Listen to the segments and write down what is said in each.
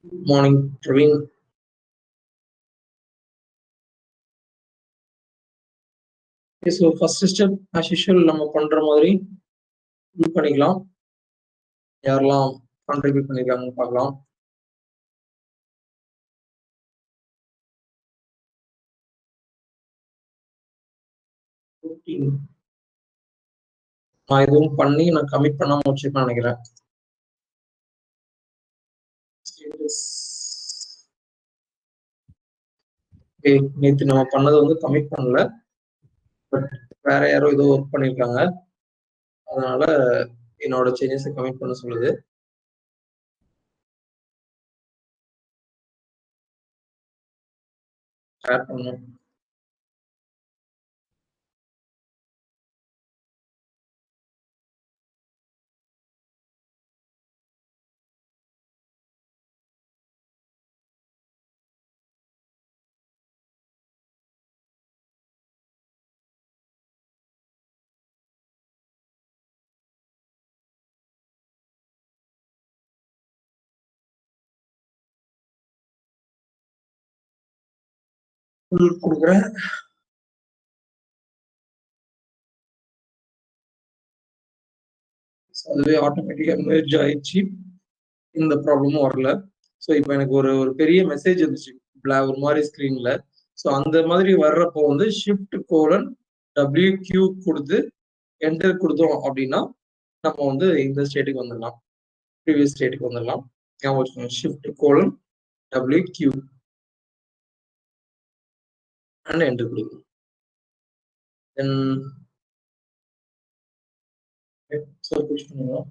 Good morning, Praveen. Okay, so first step as usual நம்ம பண்ற மாதிரி fill பண்ணிக்கலாம். யாரெல்லாம் contribute பண்ணிருக்காங்கன்னு பார்க்கலாம். நான் எதுவும் பண்ணி நான் கமிட் பண்ணாம வச்சிருக்கேன்னு நினைக்கிறேன். ஓகே, நேற்று நம்ம பண்ணது வந்து கமிட் பண்ணல, பட் வேற யாரோ ஏதோ ஒர்க் பண்ணிருக்காங்க, அதனால என்னோட சேஞ்சஸை கமிட் பண்ண சொல்லுது. ஷேர் பண்ணணும். கொடுக்குறேன். அதுவே ஆட்டோமேட்டிக்கா மெர்ஜ் ஆயிடுச்சு. இந்த ப்ராப்ளமும் வரல. ஸோ இப்போ எனக்கு ஒரு பெரிய மெசேஜ் இருந்துச்சு ஒரு மாதிரி ஸ்க்ரீன்ல. ஸோ அந்த மாதிரி வர்றப்போ வந்து Shift:W_Q கொடுத்து என்டர் கொடுத்தோம் அப்படின்னா நம்ம வந்து இந்த ஸ்டேட்டுக்கு வந்துடலாம், ப்ரீவியஸ் ஸ்டேட்டுக்கு வந்துடலாம். Shift:W_Q அண்ட் என்டர் கொடுக்கும். தென் புஷ் பண்ணுவோம்.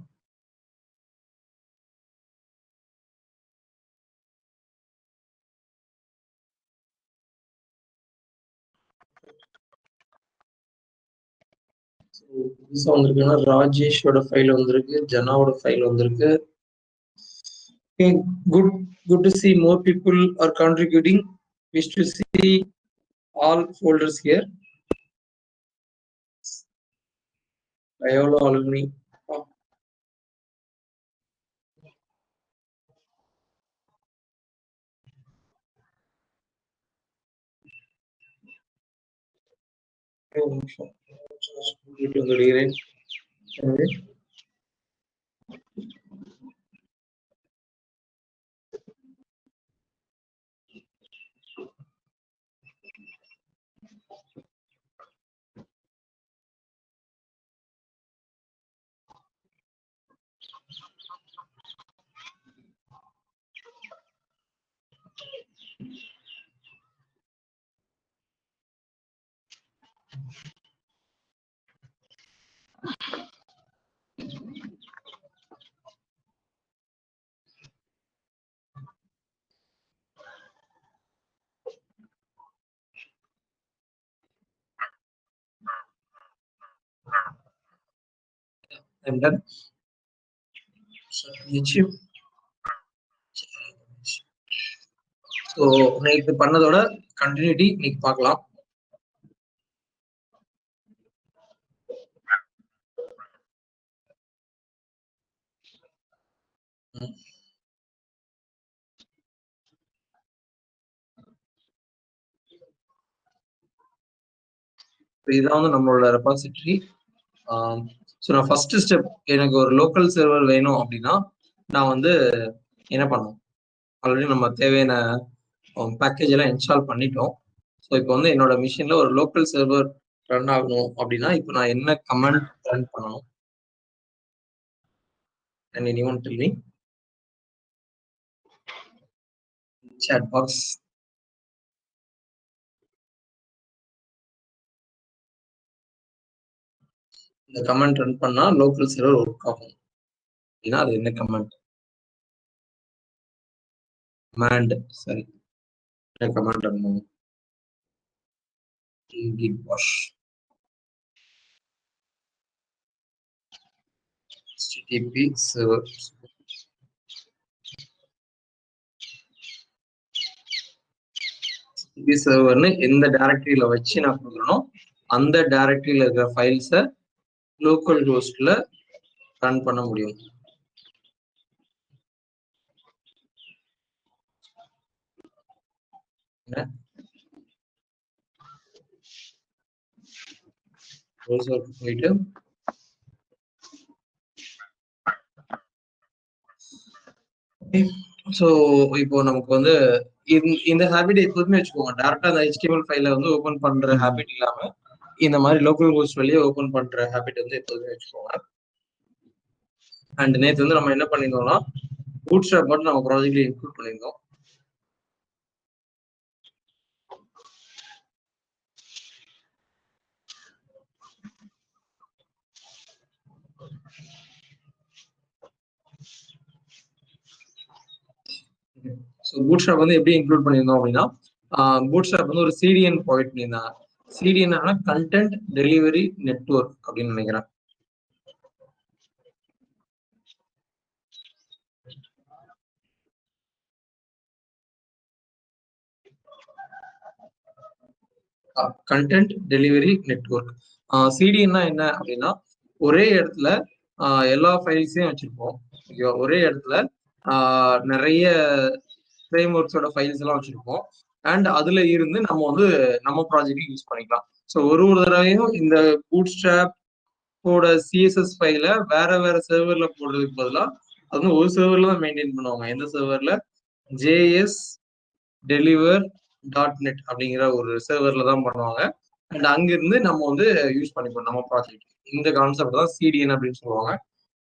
புதுசா வந்திருக்குன்னா ராஜேஷோட ஃபைல் வந்திருக்கு, ஜனாவோட ஃபைல் வந்திருக்கு. Okay, good to see more people are contributing. Wish to see all folders here. Loyola alumni. I'm done. So நேற்று பண்ணதோட கண்டினியூட்டி இன்னைக்கு பார்க்கலாம். இதுதான் வந்து நம்மளோட ரெபாசிட்டரி. ஸோ நான் ஃபர்ஸ்ட் ஸ்டெப், எனக்கு ஒரு லோக்கல் சர்வர் வேணும் அப்படின்னா நான் வந்து என்ன பண்ணணும், ஆல்ரெடி நம்ம தேவையான பேக்கேஜ் எல்லாம் இன்ஸ்டால் பண்ணிட்டோம். ஸோ இப்போ வந்து என்னோட மிஷின்ல ஒரு லோக்கல் சர்வர் ரன் ஆகணும் அப்படின்னா இப்போ நான் என்ன கமாண்ட் ரன் பண்ணணும்? And anyone tell me? Chat box. இந்த கமாண்ட் ரன் பண்ணா லோக்கல் சர்வர் ஒர்க் ஆகும் அப்படின்னா அது என்ன கமாண்ட்? கமாண்ட், சரி, என்ன கமாண்ட் ரன் பண்ணும்? git bash http server. http சர்வர்னு எந்த டைரக்டரியில வச்சு நான் கொடுக்குறேனோ அந்த டைரக்டரியில இருக்கிற ஃபைல்ஸை லோக்கல் ஹோஸ்ட்ல ரன் பண்ண முடியும். போயிட்டு ஸோ இப்போ நமக்கு வந்து இந்த ஹேபிட் எப்போதுமே வச்சுக்கோங்க. டேரக்டா அந்த HTML ஃபைல வந்து ஓபன் பண்ற ஹேபிட் இல்லாம இந்த மாதிரி லோக்கல் ஹோஸ்ட் வழியே ஓபன் பண்ற ஹேபிட் வந்து எப்போதுமே வச்சுக்கோங்க. அண்ட் நேற்று வந்து நம்ம என்ன பண்ணியிருந்தோம்னா பூட்ஸ்ட்ராப் மட்டும் நம்ம ப்ராஜெக்ட்ல இன்க்ளூட் பண்ணியிருந்தோம். ஸோ பூட்ஸ்ட்ராப் வந்து எப்படி இன்க்ளூட் பண்ணியிருந்தோம் அப்படின்னா பூட்ஸ்ட்ராப் வந்து ஒரு சிடிஎன் ப்ரொவைட் பண்ணியிருந்தாங்க. சிடிஎன் கண்டென்ட் டெலிவரி நெட்வொர்க் அப்படின்னு நினைக்கிறேன். Content delivery network. சிடிஎன்னா என்ன அப்படின்னா ஒரே இடத்துல எல்லா ஃபைல்ஸையும் வச்சிருப்போம். ஒரே இடத்துல நிறைய ஃப்ரேம் ஒர்க்ஸோட ஃபைல்ஸ் எல்லாம் வச்சிருப்போம். அண்ட் அதுல இருந்து நம்ம வந்து நம்ம ப்ராஜெக்ட் யூஸ் பண்ணிக்கலாம். ஸோ ஒரு தடவையும் இந்த பூட்ஸ்ட்ராப்போட சிஎஸ்எஸ் ஃபைல வேற வேற சர்வர்ல போடுறதுக்கு பதிலாக அது வந்து ஒரு சர்வர்ல தான் மெயின்டைன் பண்ணுவாங்க. எந்த சர்வர்ல? ஜேஎஸ் டெலிவர் .net அப்படிங்கிற ஒரு சர்வர்ல தான் பண்ணுவாங்க. அண்ட் அங்கிருந்து நம்ம வந்து யூஸ் பண்ணிப்போம் நம்ம ப்ராஜெக்ட். இந்த கான்செப்ட் தான் சிடிஎன் அப்படின்னு சொல்லுவாங்க.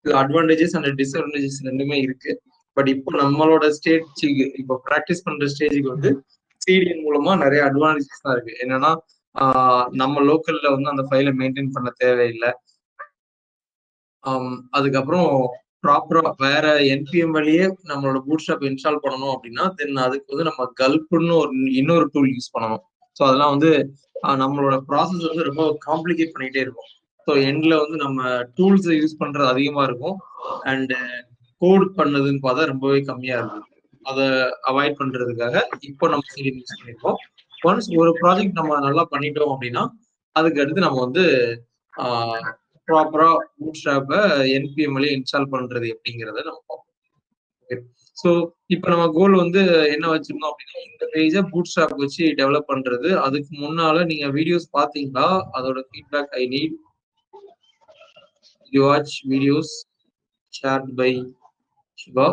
இது அட்வான்டேஜஸ் அண்ட் டிஸ்அட்வான்டேஜஸ் ரெண்டுமே இருக்கு. பட் இப்போ நம்மளோட ஸ்டேஜுக்கு இப்போ ப்ராக்டிஸ் பண்ற ஸ்டேஜுக்கு வந்து சிடிஎன் மூலமா நிறைய அட்வான்டேஜஸ் தான் இருக்கு. என்னன்னா நம்ம லோக்கல்ல வந்து அந்த ஃபைலை மெயின்டைன் பண்ண தேவையில்லை. அதுக்கப்புறம் ப்ராப்பரா வேற என்பிஎம் வழியே நம்மளோட பூட்ஸ்ட்ராப் இன்ஸ்டால் பண்ணணும் அப்படின்னா தென் அதுக்கு வந்து நம்ம கல்ப்னு இன்னொரு டூல் யூஸ் பண்ணணும். ஸோ அதெல்லாம் வந்து நம்மளோட ப்ராசஸ் வந்து ரொம்ப காம்ப்ளிகேட் பண்ணிட்டே இருக்கும். ஸோ எண்ட்ல வந்து நம்ம டூல்ஸ் யூஸ் பண்றது அதிகமா இருக்கும் அண்ட் கோட் பண்ணதுன்னு பார்த்தா ரொம்பவே கம்மியா இருக்கும். அதை அவாய்ட் பண்றதுக்காக இப்போ நம்ம சிடிஎன் யூஸ் பண்ணிருக்கோம். ஒன்ஸ் ஒரு ப்ராஜெக்ட் நம்ம நல்லா பண்ணிட்டோம் அப்படின்னா அதுக்கு அடுத்து நம்ம வந்து ப்ராப்பரா பூட்ஸ்ட்ராப்பை என்பிஎம் வழியா இன்ஸ்டால் பண்றது எப்படிங்கிறத நம்ம பார்ப்போம். ஸோ இப்போ நம்ம கோல் வந்து என்ன வச்சிருந்தோம் அப்படின்னா இந்த பேஜை பூட்ஸ்ட்ராப் வச்சு டெவலப் பண்றது. அதுக்கு முன்னால நீங்க வீடியோஸ் பாத்தீங்களா? அதோட feedback I need you watch videos shared by Subha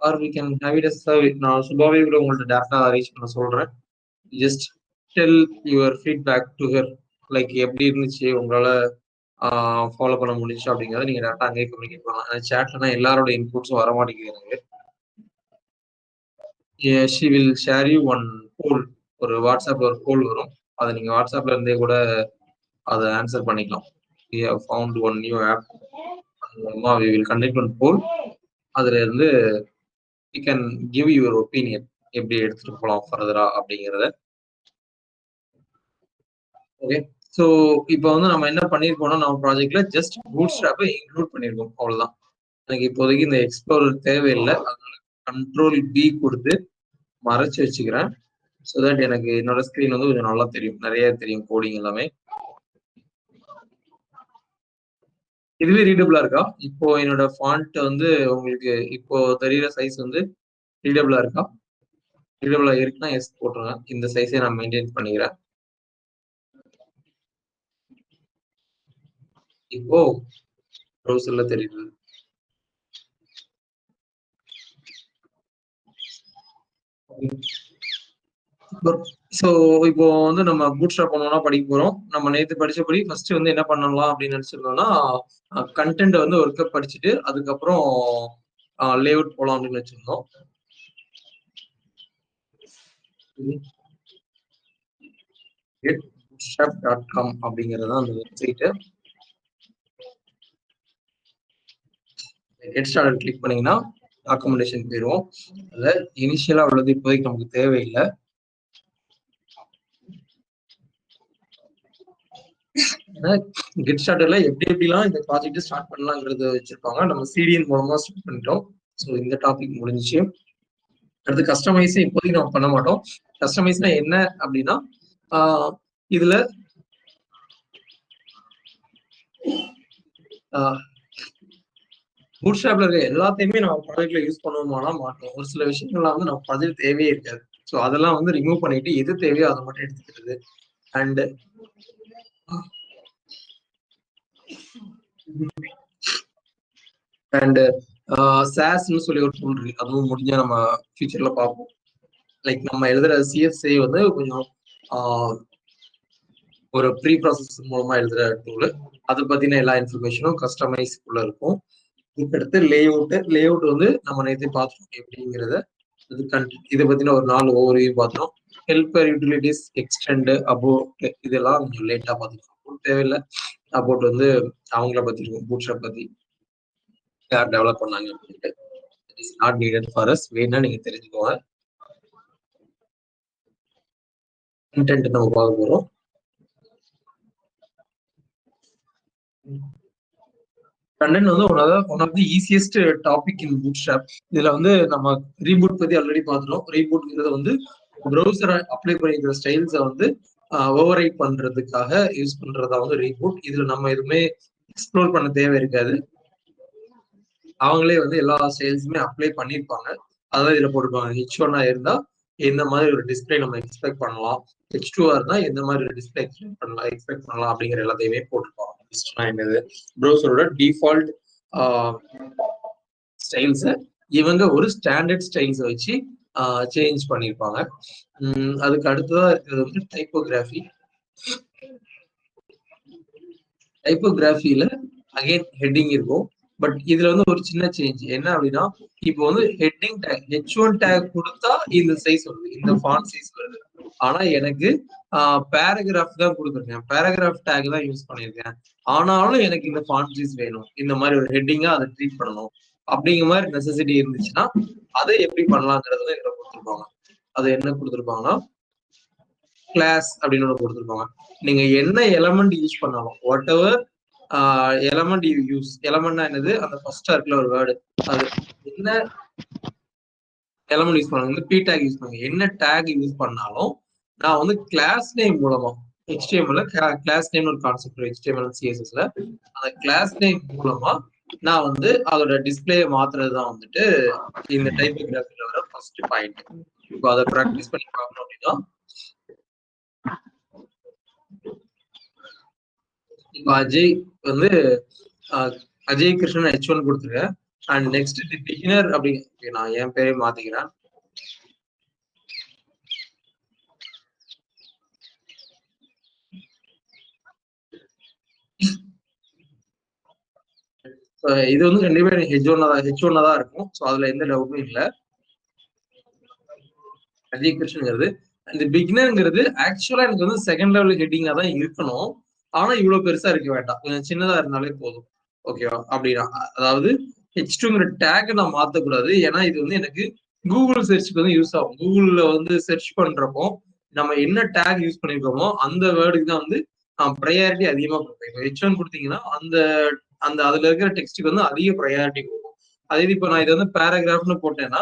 or we can have it as survey. நான் சுபாவே கூட உங்கள்ட்ட டேரக்டா ரீச் பண்ண சொல்றேன். Just tell your feedback to her. Like எப்படி இருந்துச்சு, உங்களால ஃபாலோ பண்ண முடிஞ்சு அப்படிங்கிறத நீங்க டேரக்டா அங்கேயே கம்யூனிகேட் பண்ணலாம். சேட்லனா எல்லாரோட இன்புட்ஸும் வர மாட்டேங்குது எனக்கு. She will share you one poll. ஒரு வாட்ஸ்அப்ல ஒரு போல் வரும். அதை நீங்க வாட்ஸ்அப்ல இருந்தே கூட அதை ஆன்சர் பண்ணிக்கலாம். we have found one new app மூலமா we will conduct one poll. அதுல இருந்து you can give your opinion எப்படி எடுத்துட்டு போகலாம் ஃபர்தரா அப்படிங்கிறத. ஓகே, ஸோ இப்போ வந்து நம்ம என்ன பண்ணிருக்கோம்னா நம்ம ப்ராஜெக்ட்ல ஜஸ்ட் பூட்ஸ்ட்ராப்பை இன்க்ளூட் பண்ணிருக்கோம். அவ்வளவுதான். எனக்கு இப்போதைக்கு இந்த எக்ஸ்ப்ளோரர் தேவையில்லை. அதனால கண்ட்ரோல் பி கொடுத்து மறைச்சு வச்சுக்கிறேன். ஸோ தட் எனக்கு என்னோட ஸ்கிரீன் வந்து கொஞ்சம் நல்லா தெரியும், நிறைய தெரியும் கோடிங் எல்லாமே. இதுவே ரீடபிளா இருக்கா? இப்போ என்னோட ஃபாண்ட் வந்து உங்களுக்கு இப்போ தெரியுற சைஸ் வந்து ரீடபிளா இருக்கா? ரீடபிளா இருக்குன்னா எஸ் போட்டுருங்க. இந்த சைஸை நான் மெயின்டைன் பண்ணிக்கிறேன். இப்போ ப்ரௌசர்ல தெரியுது. ஸோ இப்போ வந்து நம்ம பூட்ஸ்ட்ராப் பண்ணோம்னா படிக்க போறோம். நம்ம நேற்று படிச்சபடி ஃபர்ஸ்ட் வந்து என்ன பண்ணலாம் அப்படின்னு நினைச்சிருந்தோம்னா கண்டென்ட் வந்து ஒரு கப் படிச்சுட்டு அதுக்கப்புறம் லேஅவுட் போலாம் அப்படின்னு வச்சிருந்தோம். getbootstrap.com அப்படிங்கிறது அந்த வெப்சைட்டு. கெட் ஸ்டார்டட் கிளிக் பண்ணீங்கன்னா டாக்குமெண்டேஷன் போயிடுவோம். அதுல இனிஷியலா உள்ளது இப்போதைக்கு நமக்கு தேவையில்லை. கெட் ஸ்டார்டர்ல எப்படி எப்படிலாம் இந்த ப்ராஜெக்ட் ஸ்டார்ட் பண்ணலாங்கிறது வச்சிருப்பாங்க. நம்ம சிடிஎன் மூலமா ஸ்டார்ட் பண்ணிட்டோம். ஸோ இந்த டாபிக் முடிஞ்சிச்சு. அடுத்து கஸ்டமைஸ் இப்போதைக்கு நம்ம பண்ண மாட்டோம். கஸ்டமைஸ்னா என்ன அப்படின்னா இதுல பூட்ஸ்ட்ராப்ல இருக்க எல்லாத்தையுமே நம்ம ப்ராஜெக்ட்ல யூஸ் பண்ணுவோமானா மாட்டோம். ஒரு சில விஷயங்கள்லாம் வந்து நம்ம ப்ராஜெக்ட் தேவையே இருக்காது. ஸோ அதெல்லாம் வந்து ரிமூவ் பண்ணிட்டு எது தேவையோ அதை மட்டும் எடுத்துக்கிறது. அண்ட் அண்ட் சாஸ்ன்னு சொல்லி ஒரு டூல் இருக்கு, அதுவும் முடிஞ்சா நம்ம ஃபியூச்சர்ல பார்ப்போம். லைக் நம்ம எழுதுற சிஎஸ்ஏ வந்து கொஞ்சம் ஒரு ப்ரீ ப்ராசஸ் மூலமா எழுதுற டூல். அதை பத்தின எல்லா இன்ஃபர்மேஷனும் கஸ்டமைஸ் உள்ள இருக்கும். இதுக்கடுத்து லே அவுட் வந்து நம்ம நேற்று பார்த்துட்டோம் எப்படிங்கிறத. இதை பத்தின ஒரு 4 ஓவர்வியூ பார்த்தோம். ஹெல்பர் யூட்டிலிட்டிஸ், எக்ஸ்டெண்ட், அபோட் இதெல்லாம் கொஞ்சம் லேட்டா பார்த்துருக்கோம், தேவையில்லை. அபோட் வந்து அவங்கள பத்தி இருக்கும், பூட்ஸ்ட்ராப் பத்தி யார் டெவலப் பண்ணாங்க அப்படின்ட்டு. It is not needed for us. வேணா நீங்க தெரிஞ்சுக்கோங்க. கண்டென்ட் நம்ம பார்க்க போறோம். கண்டென்ட் வந்து one of the easiest topic in Bootstrap. இதுல வந்து நம்ம ரீபூட் பத்தி ஆல்ரெடி பார்த்துட்டோம். ரீபூட்ங்கிறது வந்து ப்ரௌசரை அப்ளை பண்ணிக்கிற ஸ்டைல்ஸை வந்து ஓவர் ரைட் பண்றதுக்காக யூஸ் பண்றதா வந்து ரீபூட். இதுல நம்ம எதுவுமே எக்ஸ்ப்ளோர் பண்ண தேவை இருக்காது, அவங்களே வந்து எல்லா ஸ்டைல்ஸுமே அப்ளை பண்ணியிருப்பாங்க. அதான் இதுல போட்டுருப்பாங்க. H1 இருந்தா எந்த மாதிரி ஒரு டிஸ்பிளே நம்ம எக்ஸ்பெக்ட் பண்ணலாம், H2 இருந்தா எந்த மாதிரி ஒரு டிஸ்பிளே எக்ஸ்பெக்ட் பண்ணலாம் அப்படிங்கிற எல்லாத்தையுமே போட்டுருப்பாங்க. என்னது ப்ரௌசரோட டிஃபால்ட் ஸ்டைல்ஸை இவங்க ஒரு ஸ்டாண்டர்ட் ஸ்டைல்ஸை வச்சு சேஞ்ச் பண்ணியிருப்பாங்க. அதுக்கு அடுத்ததா இருக்கிறது வந்து டைப்போகிராஃபி. டைப்போகிராஃபியில அகைன் ஹெட்டிங் இருக்கும். பட் இதுல வந்து ஒரு சின்ன சேஞ்ச் என்ன அப்படின்னா, இப்போ வந்து ஹெட்டிங் டேக் H1 டேக் கொடுத்தா இந்த சைஸ் வருது, இந்த ஃபாண்ட் சைஸ் வருது. ஆனா எனக்கு பேராகிராஃப் தான் கொடுத்துருக்கேன், பேராகிராஃப் டேக் தான் யூஸ் பண்ணியிருக்கேன், ஆனாலும் எனக்கு இந்த ஃபாண்ட் சைஸ் வேணும், இந்த மாதிரி ஒரு ஹெட்டிங்கா அதை ட்ரீட் பண்ணணும் அப்படிங்கிற மாதிரி நெசசிட்டி இருந்துச்சுன்னா அதை எப்படி பண்ணலாங்கிறத இதுல கொடுத்துருப்பாங்க. அது என்ன கொடுத்துருப்பாங்கன்னா, கிளாஸ் அப்படின்னு ஒன்று கொடுத்துருப்பாங்க. நீங்க என்ன எலமெண்ட் யூஸ் பண்ணாலும், what ever element you use, எலமெண்ட்னா என்னது, அந்த ஃபர்ஸ்டா இருக்குல்ல ஒரு வேர்டு, அது என்ன எலமெண்ட் யூஸ் பண்ணுங்க, பி டேக் யூஸ் பண்ணுங்க, என்ன டேக் யூஸ் பண்ணாலும் நான் வந்து கிளாஸ் நேம் மூலமா, HTML கிளாஸ் நேம் ஒரு கான்செப்ட் HTML CSSல, அந்த கிளாஸ் நேம் மூலமா நான் வந்து அதோட டிஸ்பிளே மாத்துறது தான் வந்துட்டு இந்த டைப்போகிராஃபில வர ஃபர்ஸ்ட் பாயிண்ட். இப்போ அதை ப்ராக்டிஸ் பண்ணி பார்க்கணும் அப்படின்னா, இப்போ அஜய் வந்து அஜய் கிருஷ்ணன் H1 கொடுத்துருக்கேன். அண்ட் நெக்ஸ்ட் பிகினர் அப்படி நான் என் பேரே மாத்திக்கிறேன். இது வந்து கண்டிப்பா எனக்கு H1 தான் இருக்கும். ஸோ அதுல எந்த டவுட்டும் இல்லை. அஜய் கிருஷ்ணங்கிறது இந்த பிகினர்ங்கிறது ஆக்சுவலா எனக்கு வந்து செகண்ட் லெவல் ஹெட்டிங்கா தான் இருக்கணும். ஆனா இவ்வளவு பெருசா இருக்க வேண்டாம், கொஞ்சம் சின்னதா இருந்தாலே போதும். ஓகேவா? அப்படின்னா அதாவது H2ங்கிற டேக் நான் மாத்தக்கூடாது. ஏன்னா இது வந்து எனக்கு கூகுள் சர்ச்சுக்கு வந்து யூஸ் ஆகும். கூகுள்ல வந்து சர்ச் பண்றப்போ நம்ம என்ன டேக் யூஸ் பண்ணிருக்கோமோ அந்த வேர்டுக்கு தான் வந்து ப்ரையாரிட்டி அதிகமா கொடுப்பேன். இப்போ H1 கொடுத்தீங்கன்னா அந்த அந்த அதுல இருக்கிற டெக்ஸ்ட்டுக்கு வந்து அதிக ப்ரையாரிட்டி கொடுக்கும். அதே இப்போ நான் இதை வந்து பேராகிராஃப்னு போட்டேன்னா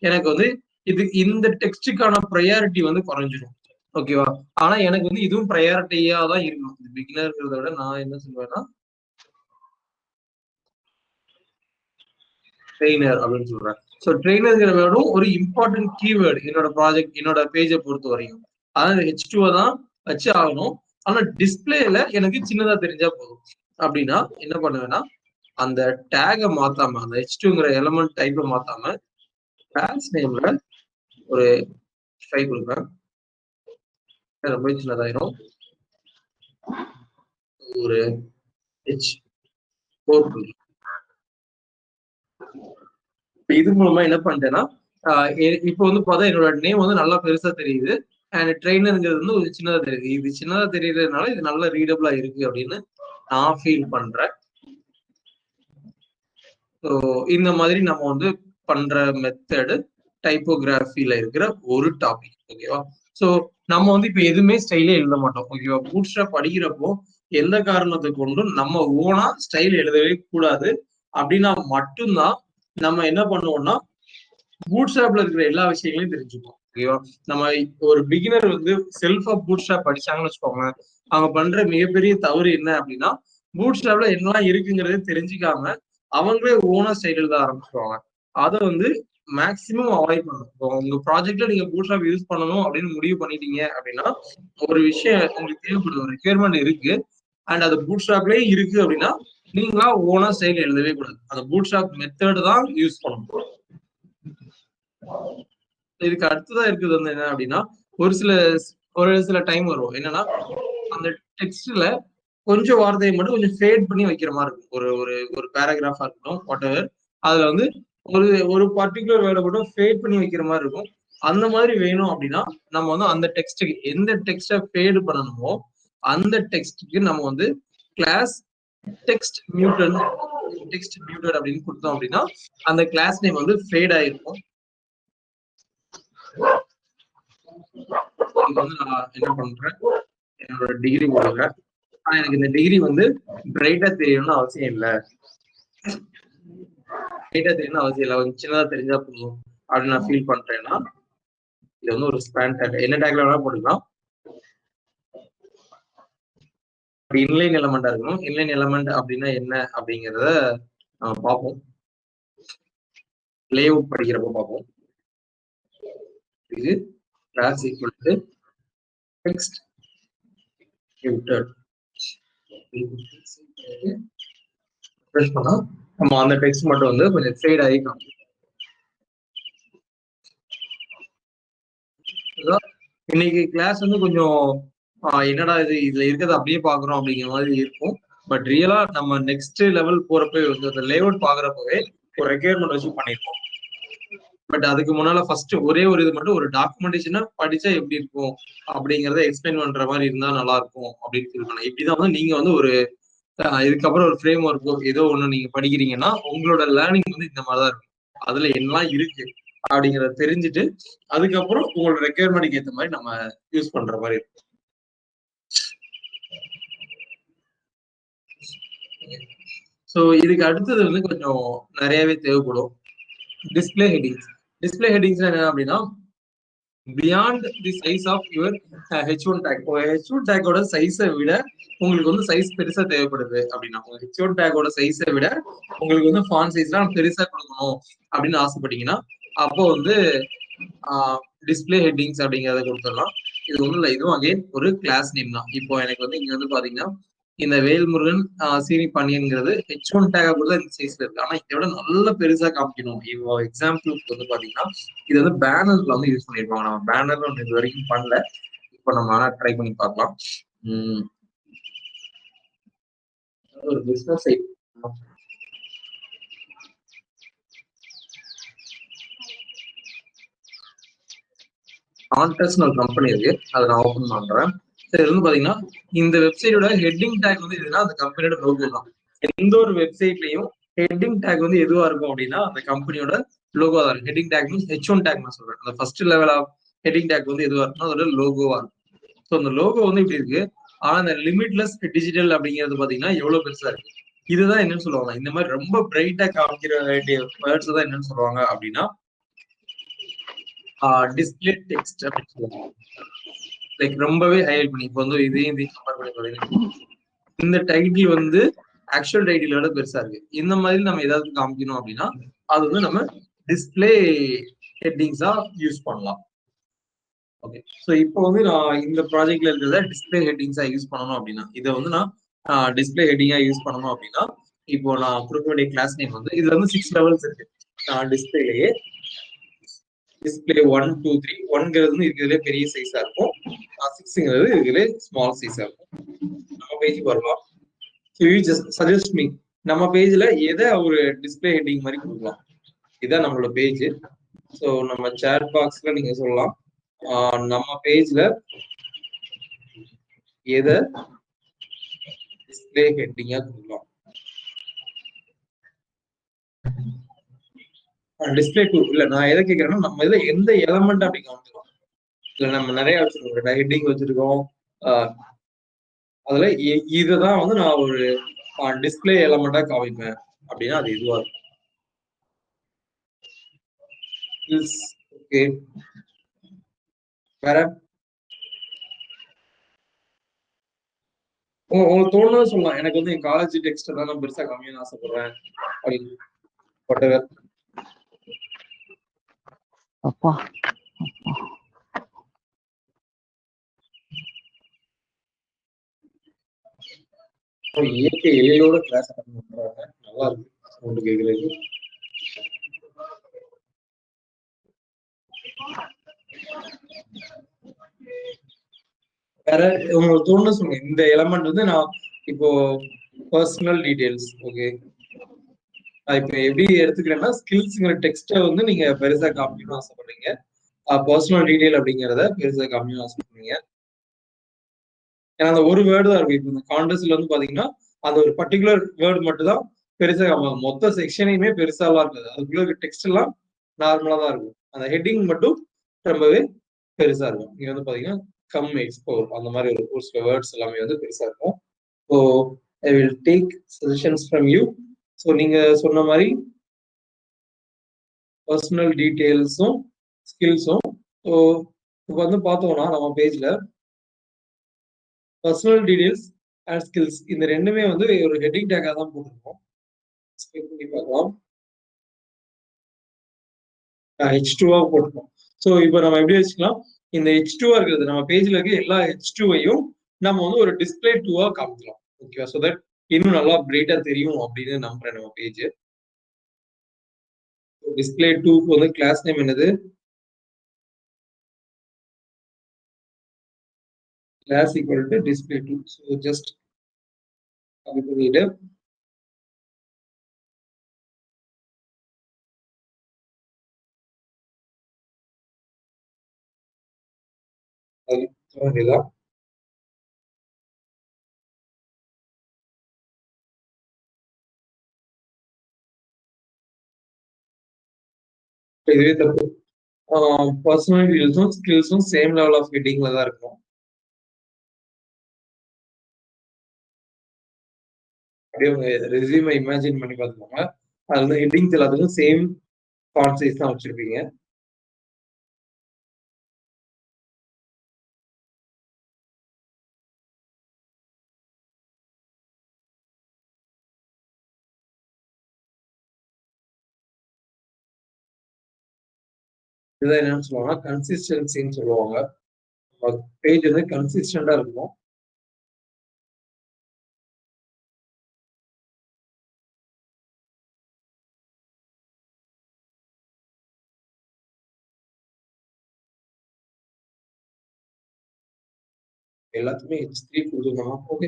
எனக்கு வந்து இது இந்த டெக்ஸ்டுக்கான ப்ரையாரிட்டி வந்து குறைஞ்சிடும். ஓகேவா? ஆனா எனக்கு வந்து இதுவும் ப்ரையாரிட்டியா தான் இருக்கணும். இது பிகினர்ங்கிறத விட நான் என்ன சொல்லுவேன்னா ட்ரெயினர் அப்படின்னு சொல்றேன். ஸோ ட்ரெயினர்ங்கிற வேர்டும் ஒரு இம்பார்ட்டன்ட் கீவேர்டு என்னோட ப்ராஜெக்ட், என்னோட பேஜை பொறுத்த வரைக்கும். அதாவது H2 தான் வச்சு ஆகணும். ஆனா டிஸ்பிளேல எனக்கு சின்னதா தெரிஞ்சா போதும். அப்படின்னா என்ன பண்ணுவேன்னா, அந்த டேகை மாத்தாம, அந்த H2ங்கிற எலமெண்ட் டைப்பை மாத்தாம கிளாஸ் நேம்ல ஒரு 5 கொடுப்பேன். ரொம்ப சின்னதாயிரும். ஒரு H4 இது மூலமா என்ன பண்ணிட்டேன்னா, இப்போ வந்து பார்த்தா என்னோட நேம் வந்து நல்லா பெருசா தெரியுது. அண்ட் ட்ரெயினருங்கிறது வந்து ஒரு சின்னதா தெரியுது. இது சின்னதா தெரியறதுனால இது நல்லா ரீடபிளா இருக்கு அப்படின்னு நான் ஃபீல் பண்றேன். ஸோ இந்த மாதிரி நம்ம வந்து பண்ற மெத்தடு டைப்போகிராஃபில இருக்கிற ஒரு டாபிக். ஓகேவா? ஸோ நம்ம வந்து இப்ப எதுவுமே ஸ்டைலே எழுத மாட்டோம். ஓகேவா? பூட்ஸ்ட்ராப் படிக்கிறப்போ எந்த காரணத்தை கொண்டும் நம்ம ஓனா ஸ்டைல் எழுதவே கூடாது. அப்படின்னா மட்டும்தான் நம்ம என்ன பண்ணுவோம்னா பூட்ஸ்ட்ராப்ல இருக்கிற எல்லா விஷயங்களையும் தெரிஞ்சுப்போம். ஓகேவா? நம்ம ஒரு பிகினர் வந்து செல்ஃபா பூட்ஸ்ட்ராப் படிச்சாங்கன்னு வச்சுக்கோங்க, அவங்க பண்ற மிகப்பெரிய தவறு என்ன அப்படின்னா, பூட்ஸ்ட்ராப்ல என்னெல்லாம் இருக்குங்கிறத தெரிஞ்சுக்காம அவங்களே ஓனா ஸ்டைல் எழுத ஆரம்பிச்சுருவாங்க. அதை வந்து மேக்ஸிமம் அவாய்ட் பண்ணணும். இப்போ உங்க ப்ராஜெக்ட்ல நீங்க பூட்ஸ்ட்ராப் யூஸ் பண்ணணும் அப்படின்னு முடிவு பண்ணிட்டீங்க அப்படின்னா, ஒரு விஷயம் உங்களுக்கு தேவைப்படுது, ஒரு ரெக்யர்மெண்ட் இருக்கு அண்ட் அது பூட்ஸ்ட்ராப்லயே இருக்கு அப்படின்னா, நீங்களா ஓனா ஸ்டைல் எழுதவே கூடாது. அந்த பூட்ஸ்ட்ராப் மெத்தட் தான் யூஸ் பண்ணணும். இதுக்கு அடுத்ததா இருக்குது வந்து என்ன அப்படின்னா, ஒரு சில ஒரு சில டைம் வரும். என்னன்னா, அந்த டெக்ஸ்ட்ல கொஞ்சம் வார்த்தையை மட்டும் கொஞ்சம் ஃபேட் பண்ணி வைக்கிற மாதிரி இருக்கும். ஒரு ஒரு ஒரு பேராகிராஃபா இருக்கட்டும், வாட் எவர். அதுல வந்து ஒரு ஒரு பர்டிகுலர் வேர்டை மட்டும் ஃபேட் பண்ணி வைக்கிற மாதிரி இருக்கும். அந்த மாதிரி வேணும் அப்படின்னா, நம்ம வந்து அந்த டெக்ஸ்ட்டுக்கு எந்த டெக்ஸ்ட்டை ஃபேடு பண்ணணுமோ அந்த டெக்ஸ்ட்டுக்கு நம்ம வந்து கிளாஸ் டெக்ஸ்ட் மியூட்டட் அப்படின்னு கொடுத்தோம் அப்படின்னா, அந்த கிளாஸ் நேம் வந்து ஃபேட் ஆயிருக்கும். இது வந்து நான் என்ன பண்றேன், என்னோட டிகிரி போடுறேன். ஆனா எனக்கு இந்த டிகிரி வந்து பிரைட்டா தெரியணும்னு அவசியம் இல்லை. பிரைட்டா தெரியணும்னு அவசியம் இல்லை, கொஞ்சம் சின்னதா தெரிஞ்சா போதும் அப்படின்னு நான் ஃபீல் பண்றேன்னா, இது வந்து ஒரு ஸ்பேன் டேக், என்ன டேக்ல வேணா போட்டுக்கலாம். இன்லைன் எலமெண்டா இருக்கணும். இன்லைன் எலமெண்ட் அப்படின்னா என்ன அப்படிங்கிறத நம்ம பார்ப்போம், லே அவுட் படிக்கிறப்ப பார்ப்போம். இது class equal to text muted பண்ணா நம்ம அந்த டெக்ஸ்ட் மட்டும் வந்து கொஞ்சம் ஃபேட் ஆகிக்கலாம். இன்னைக்கு கிளாஸ் வந்து கொஞ்சம் என்னடா இது, இதுல இருக்கிறது அப்படியே பாக்குறோம் அப்படிங்கிற மாதிரி இருக்கும். பட் ரியலா நம்ம நெக்ஸ்ட் லெவல் போறப்ப வந்து அந்த லேஅவுட் பாக்குறப்பவே ஒரு ரெக்யர்மெண்ட் வச்சு பண்ணிருக்கோம். பட் அதுக்கு முன்னால ஃபர்ஸ்ட் ஒரே ஒரு இது மட்டும், ஒரு டாக்குமெண்டேஷனை படிச்சா எப்படி இருக்கும் அப்படிங்கறத எக்ஸ்பிளைன் பண்ற மாதிரி இருந்தா நல்லா இருக்கும் அப்படின்னு ஃபீல் பண்ணேன். இப்படிதான் வந்து நீங்க வந்து ஒரு இதுக்கப்புறம் ஒரு ஃப்ரேம் ஒர்க்கோ ஏதோ ஒண்ணு நீங்க படிக்கிறீங்கன்னா உங்களோட லேர்னிங் வந்து இந்த மாதிரிதான் இருக்கும். அதுல என்னலாம் இருக்கு அப்படிங்கறத தெரிஞ்சுட்டு அதுக்கப்புறம் உங்களோட ரெக்யர்மெண்ட்க்கு ஏற்ற மாதிரி நம்ம யூஸ் பண்ற மாதிரி இருக்கும். ஸோ இதுக்கு அடுத்தது வந்து கொஞ்சம் நிறையவே தேவைப்படும். Display headings. டிஸ்பிளே ஹெட்டிங்ஸ் என்ன அப்படின்னா, beyond the size of your H1 tag. H1 டேக்கோட சைஸை விட உங்களுக்கு வந்து சைஸ் பெருசா தேவைப்படுது அப்படின்னா, உங்க H1 டேக்கோட சைஸை விட உங்களுக்கு வந்து ஃபாண்ட் சைஸ்லாம் பெருசா கொடுக்கணும் அப்படின்னு ஆசைப்பட்டீங்கன்னா, அப்போ வந்து டிஸ்பிளே ஹெட்டிங்ஸ் அப்படிங்கறத கொடுத்துடலாம். இது ஒன்றும் இல்லை, இதுவும் அகைன் ஒரு கிளாஸ் நேம் தான். இப்போ எனக்கு வந்து இங்க வந்து பாத்தீங்கன்னா, இந்த வேல்முருகன் சீனி பண்ணிங்கிறது H1 டேக் கூட இந்த சைஸ்ல இருக்கு. ஆனா இதை விட நல்ல பெருசா காமிக்கணும். இப்போ எக்ஸாம்பிளுக்கு வந்து பாத்தீங்கன்னா, இது வந்து பேனர்ல வந்து யூஸ் பண்ணிருப்பாங்க. நம்ம பேனர்ல ஒன்று இது வரைக்கும் பண்ணல, இப்போ நம்ம ட்ரை பண்ணி பார்க்கலாம். ஒரு பிசினஸ் கான்டெஸ்ட்னு ஒரு கம்பெனி இருக்கு, அதை நான் ஓபன் பண்றேன். இது வந்து பாத்தீங்கன்னா, இந்த வெப்சைட்டோட ஹெட்டிங் டேக் வந்து எதுனா அந்த கம்பெனியோட லோகோ தான். எந்த ஒரு வெப்சைட்லயும் ஹெட்டிங் டேக் வந்து எதுவா இருக்கும் அப்படின்னா அந்த கம்பெனியோட லோகோ தான். Heading take means H1 take நான் சொல்றேன். அந்த first level of heading tag வந்து எதுவா இருக்குன்னா அதோட லோகோவா இருக்கும். ஸோ அந்த லோகோ வந்து இப்படி இருக்கு. ஆனா அந்த லிமிட்லெஸ் டிஜிட்டல் அப்படிங்கிறது பாத்தீங்கன்னா எவ்வளவு பெருசா இருக்கு. இதுதான் என்னன்னு சொல்லுவாங்க, இந்த மாதிரி ரொம்ப பிரைட்டா காமிக்கிற வேண்டிய வேர்ட்ஸ் தான் என்னன்னு சொல்லுவாங்க அப்படின்னா டிஸ்பிளே டெக்ஸ்ட் அப்படின்னு சொல்லுவாங்க. லைக் ரொம்பவே ஹைலைட் பண்ணி, இப்போ வந்து இதையும் கம்பேர் பண்ணி பாத்தீங்கன்னா இந்த டைட்டில் வந்து ஆக்சுவல் டைட்டிலோட பெருசா இருக்கு. இந்த மாதிரி நம்ம ஏதாவது காமிக்கணும் அப்படின்னா அது வந்து நம்ம டிஸ்பிளே ஹெட்டிங்ஸா யூஸ் பண்ணலாம். ஓகே, ஸோ இப்போ வந்து நான் இந்த ப்ராஜெக்ட்ல இருக்கிறத டிஸ்பிளே ஹெட்டிங்ஸா யூஸ் பண்ணணும் அப்படின்னா, இதை வந்து நான் டிஸ்பிளே ஹெட்டிங்கா யூஸ் பண்ணணும் அப்படின்னா, இப்போ நான் கொடுக்க வேண்டிய கிளாஸ் நேம் வந்து இதுல வந்து 6 லெவல்ஸ் இருக்கு டிஸ்பிளேலயே. டிஸ்பிளே 1, 2, 3. 1ங்கிறது வந்து இருக்கிறதுலே பெரிய சைஸா இருக்கும், 6ங்கிறது இருக்கிறதுலே ஸ்மால் சைஸா இருக்கும். நம்ம பேஜுக்கு வரலாம். சஜஸ்ட் மீ, நம்ம பேஜ்ல எதை ஒரு டிஸ்பிளே ஹெட்டிங் மாதிரி கொடுக்கலாம். இதான் நம்மளோட பேஜ். ஸோ நம்ம சேட் பாக்ஸ்ல நீங்க சொல்லலாம், நம்ம பேஜ்ல எதை டிஸ்பிளே ஹெட்டிங்கா கொடுக்கலாம். டிஸ்பிளே டூ இல்ல, நான் எதை கேட்கிறேன்னா நம்ம இதுல எந்த எலமெண்ட் அப்படி காமிக்கலாம். இல்ல நம்ம நிறைய வச்சிருக்கோம், ஹெட்டிங் வச்சிருக்கோம். அதுல இதுதான் வந்து நான் ஒரு டிஸ்பிளே எலமெண்டா காமிப்பேன் அப்படின்னா அது இதுவா இருக்கும். ஓகே, வேற உங்களுக்கு தோணுன்னு சொல்லலாம். எனக்கு வந்து என் காலேஜ் டெக்ஸ்ட் தான் நான் பெருசா காமிக்கணும்னு ஆசைப்படுறேன் அப்படின்னு. அப்பா இயற்கை எழிலோட கிளாஸ் அட்டன் பண்றாங்க. நல்லா இருக்கு சவுண்ட் கேக்குறது. வேற உங்களுக்கு தோணுன்னு சொல்லுங்க. இந்த எலமெண்ட் வந்து நான் இப்போ பர்சனல் டீடைல்ஸ். ஓகே, நான் இப்ப எப்படி எடுத்துக்கிறேன்னா ஸ்கில்ஸ்ங்கிற டெக்ஸ்ட்டை வந்து நீங்க பெருசா காமிக்கணும்னு ஆசைப்படுறீங்க. பர்சனல் டீடைல் அப்படிங்கிறத பெருசா காமிக்கணும்னு ஆசைப்படுறீங்க. ஏன்னா அந்த ஒரு வேர்டு தான் இருக்கு. இப்போ இந்த கான்டெஸ்ட்ல வந்து பாத்தீங்கன்னா அந்த ஒரு பர்டிகுலர் வேர்டு மட்டும் தான் பெருசா காமிக்கும். மொத்த செக்ஷனையுமே பெருசாலாம் இருக்காது. அதுக்குள்ள டெக்ஸ்ட் எல்லாம் நார்மலா தான் இருக்கும். அந்த ஹெட்டிங் மட்டும் ரொம்பவே பெருசா இருக்கும். நீங்க வந்து பாத்தீங்கன்னா கம் எக்ஸ்ப்ளோர் அந்த மாதிரி ஒரு சில வேர்ட்ஸ் எல்லாமே வந்து பெருசா இருக்கும். So I will take suggestions from you. So நீங்க சொன்ன மாதிரி பர்சனல் டீட்டெயில்ஸும் ஸ்கில்ஸும். ஸோ இப்போ வந்து பார்த்தோம்னா நம்ம பேஜ்ல பர்சனல் டீடைல்ஸ் அண்ட் ஸ்கில்ஸ் இந்த ரெண்டுமே வந்து ஒரு ஹெட்டிங் டேக்கா தான் போட்டிருக்கோம். பண்ணி பார்க்கலாம். H2 போட்டிருக்கோம். ஸோ இப்போ நம்ம எப்படி வச்சுக்கலாம், இந்த H2 இருக்கிறது நம்ம பேஜ்ல இருக்க எல்லா H2வையும் நம்ம வந்து ஒரு டிஸ்பிளே 2 காமிக்கலாம். ஓகேவா? ஸோ தட் இன்னும் நல்லா பிரைட்டா தெரியும் அப்படின்னு நம்புறேன் நம்ம பேஜ். டிஸ்பிளே 2க்கு வந்து கிளாஸ் நேம் என்னது? Class equal to display 2. So just copy பண்ணிட்டு இதுதான் இதுவே தப்பு. பர்சனல் டீடைல்ஸும் ஸ்கில்ஸும் சேம் லெவல் ஆஃப் ஹெட்டிங்ல தான் இருக்கும். அப்படியே உங்க ரெஸ்யூமை இமேஜின் பண்ணி பார்த்துக்கோங்க. அது வந்து ஹெட்டிங்ஸ் எல்லாத்துக்கும் சேம் ஃபாண்ட் சைஸ் தான் வச்சிருப்பீங்க. இதுதான் என்னன்னு சொல்லுவாங்க, கன்சிஸ்டன்சின்னு சொல்லுவாங்க. பேஜ் வந்து கன்சிஸ்டண்டா இருக்கும். எல்லாத்துக்குமே H3 கொடுத்துருக்கோம். ஓகே,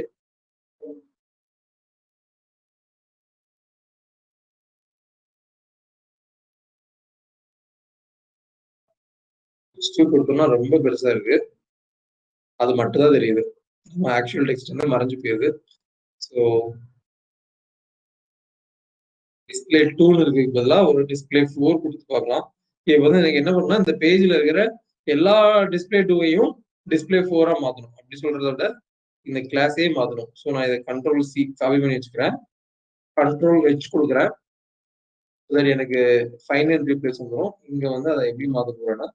H2 கொடுத்தோம்னா ரொம்ப பெருசா இருக்கு. அது மட்டும் தான் தெரியுது. ஆக்சுவல் டெக்ஸ்ட் வந்து மறைஞ்சு போயிருது. ஸோ டிஸ்பிளே 2 இருக்கு பதிலாக ஒரு டிஸ்பிளே 4 கொடுத்து பார்க்கலாம். இப்போ வந்து எனக்கு என்ன பண்ணா இந்த பேஜ்ல இருக்கிற எல்லா டிஸ்பிளே 2வையும் டிஸ்பிளே 4 மாத்தணும். அப்படி சொல்றத விட இந்த கிளாஸே மாத்தணும். ஸோ நான் இதை கண்ட்ரோல் C காப்பி பண்ணி வச்சுக்கிறேன். கண்ட்ரோல் H கொடுக்குறேன். எனக்கு ஃபைனல் ரீப்ளேஸ் வந்துடும். இங்க வந்து அதை எப்படி மாத்த போறேன்னா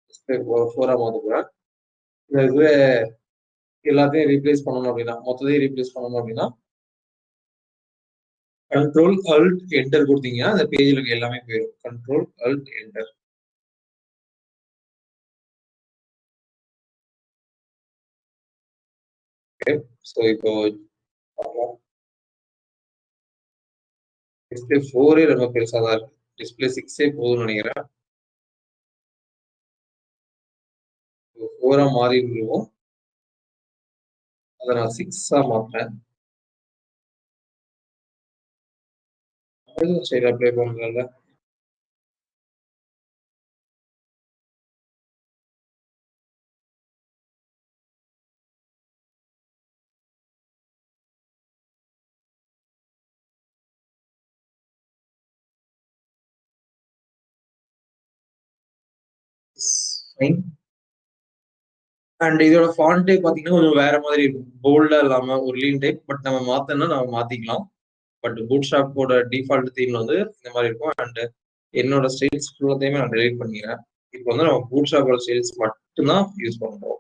டிஸ்பிளே 4 மாத்த போறேன். இந்த இதுவே எல்லாத்தையும் ரீப்ளேஸ் பண்ணணும் அப்படின்னா, மொத்தத்தையும் ரீப்ளேஸ் பண்ணணும் அப்படின்னா கண்ட்ரோல் அல்ட் என்டர் கொடுத்தீங்கன்னா அந்த பேஜ்ல இருக்க எல்லாமே போயிடும். Control Alt enter. ஸோ இப்போ டிஸ்பிளே 4 ரொம்ப பெருசா தான் இருக்கு. டிஸ்பிளே 6 போதும்னு நினைக்கிறேன். 4 மாறி இருக்கும். அதை நான் 6 மாற்றேன். சரி, அப்ளை பண்றேன்ல. அண்ட் இதோட ஃபாண்ட் டைப் பாத்தீங்கன்னா கொஞ்சம் வேற மாதிரி இருக்கும். போல்டா இல்லாம ஒரு லீன் டைப். பட் நம்ம மாத்தனா நம்ம மாத்திக்கலாம். பட் பூட்ஸ்ட்ராப்போட டிஃபால்ட் தீம் வந்து இந்த மாதிரி இருக்கும். அண்ட் என்னோட ஸ்டைல்ஸ் ஃபுல்லாத்தையுமே நான் டெலிட் பண்ணிக்கிறேன். இப்போ வந்து நம்ம பூட்ஸ்ட்ராப்போட ஸ்டைல்ஸ் மட்டும்தான் யூஸ் பண்றோம்.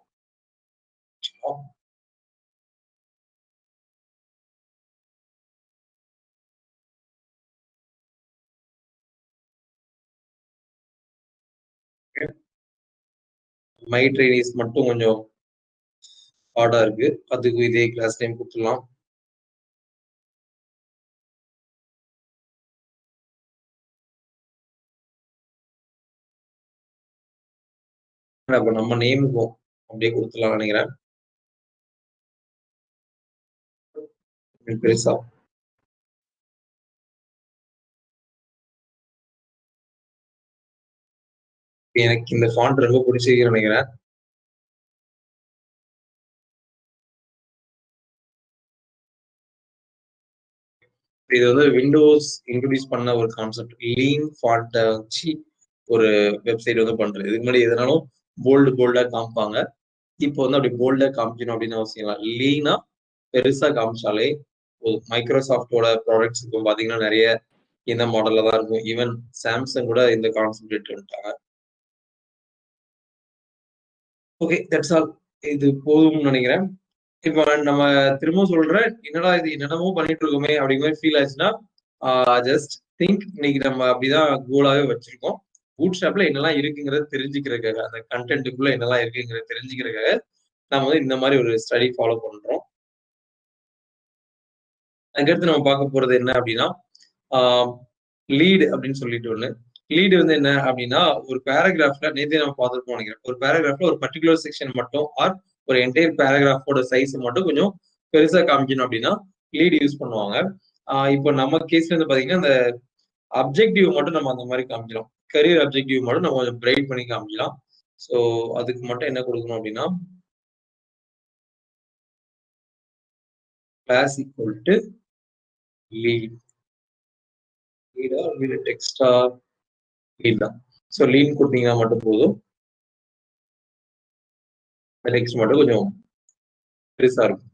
மை ட்ரெயினிஸ் மட்டும் கொஞ்சம் ஹார்டா இருக்கு. அதுக்கு இதே கிளாஸ் நேம் கொடுத்துடலாம். அப்ப நம்ம நேமுக்கும் அப்படியே கொடுத்துடலாம் நினைக்கிறேன். பெருசா எனக்கு இந்த ஃபாண்ட் ரொம்ப பிடிச்சிருக்குன்னு நினைக்கிறேன். இது வந்து விண்டோஸ் இன்ட்ரோடியூஸ் பண்ண ஒரு கான்செப்ட். லீன் ஃபாண்ட்டை வச்சு ஒரு வெப்சைட் வந்து பண்றது. இதுக்கு முன்னாடி எதனாலும் போல்டா காமிப்பாங்க. இப்போ வந்து அப்படி போல்டா காமிக்கணும் அப்படின்னு அவசியம் இல்லை. லீனா பெருசா காமிச்சாலே மைக்ரோசாஃப்டோட ப்ராடக்ட்ஸ் இப்போ பாத்தீங்கன்னா நிறைய இந்த மாடல்ல தான் இருக்கும். ஈவன் சாம்சங் கூட இந்த கான்செப்ட் எடுத்து வந்துட்டாங்க. Okay, that's all. இது போதும்னு நினைக்கிறேன். இப்போ நம்ம திரும்பவும் சொல்றேன், என்னடா இது என்னென்னமோ பண்ணிட்டு இருக்கோமே அப்படிங்கிற மாதிரி ஃபீல் ஆச்சுன்னா, ஜஸ்ட் திங்க் இன்னைக்கு நம்ம அப்படிதான் கோலாவே வச்சிருக்கோம். பூட் ஸ்ட்ராப்ல என்னெல்லாம் இருக்குங்கிறத தெரிஞ்சுக்கிறதுக்காக, அந்த கண்டென்ட்டுக்குள்ள என்னெல்லாம் இருக்குங்கிறத தெரிஞ்சுக்கிறதுக்காக நம்ம வந்து இந்த மாதிரி ஒரு ஸ்டடி ஃபாலோ பண்றோம். அதுக்கடுத்து நம்ம பார்க்க போறது என்ன அப்படின்னா, லீடு அப்படின்னு சொல்லிட்டு ஒண்ணு. லீடு வந்து என்ன அப்படின்னா, ஒரு பேராகிராஃப்ல நேத்தே நம்ம பார்த்துருப்போம் நினைக்கிறேன். ஒரு பேராகிராஃப்ல ஒரு பர்டிகுலர் செக்ஷன் மட்டும் ஆர் ஒரு என்டையர் பேராகிராஃபோட சைஸ் மட்டும் கொஞ்சம் பெருசா காமிக்கணும் அப்படின்னா லீடு யூஸ் பண்ணுவாங்க. இப்போ நம்ம கேஸ்ல வந்து பாத்தீங்கன்னா இந்த அப்ஜெக்டிவ் மட்டும் நம்ம அந்த மாதிரி காமிக்கலாம். கரியர் அப்ஜெக்டிவ் மட்டும் நம்ம கொஞ்சம் பிரைட் பண்ணி காமிக்கலாம். ஸோ அதுக்கு மட்டும் என்ன கொடுக்கணும் அப்படின்னா, கிளாஸ் ஈக்குவல் டு லீட். லீடா லீடு டெக்ஸ்டா லீட் தான். ஸோ லீட் கொடுத்தீங்கன்னா மட்டும் போதும். டெக்ஸ்ட் மட்டும் கொஞ்சம் பெருசா இருக்கும்.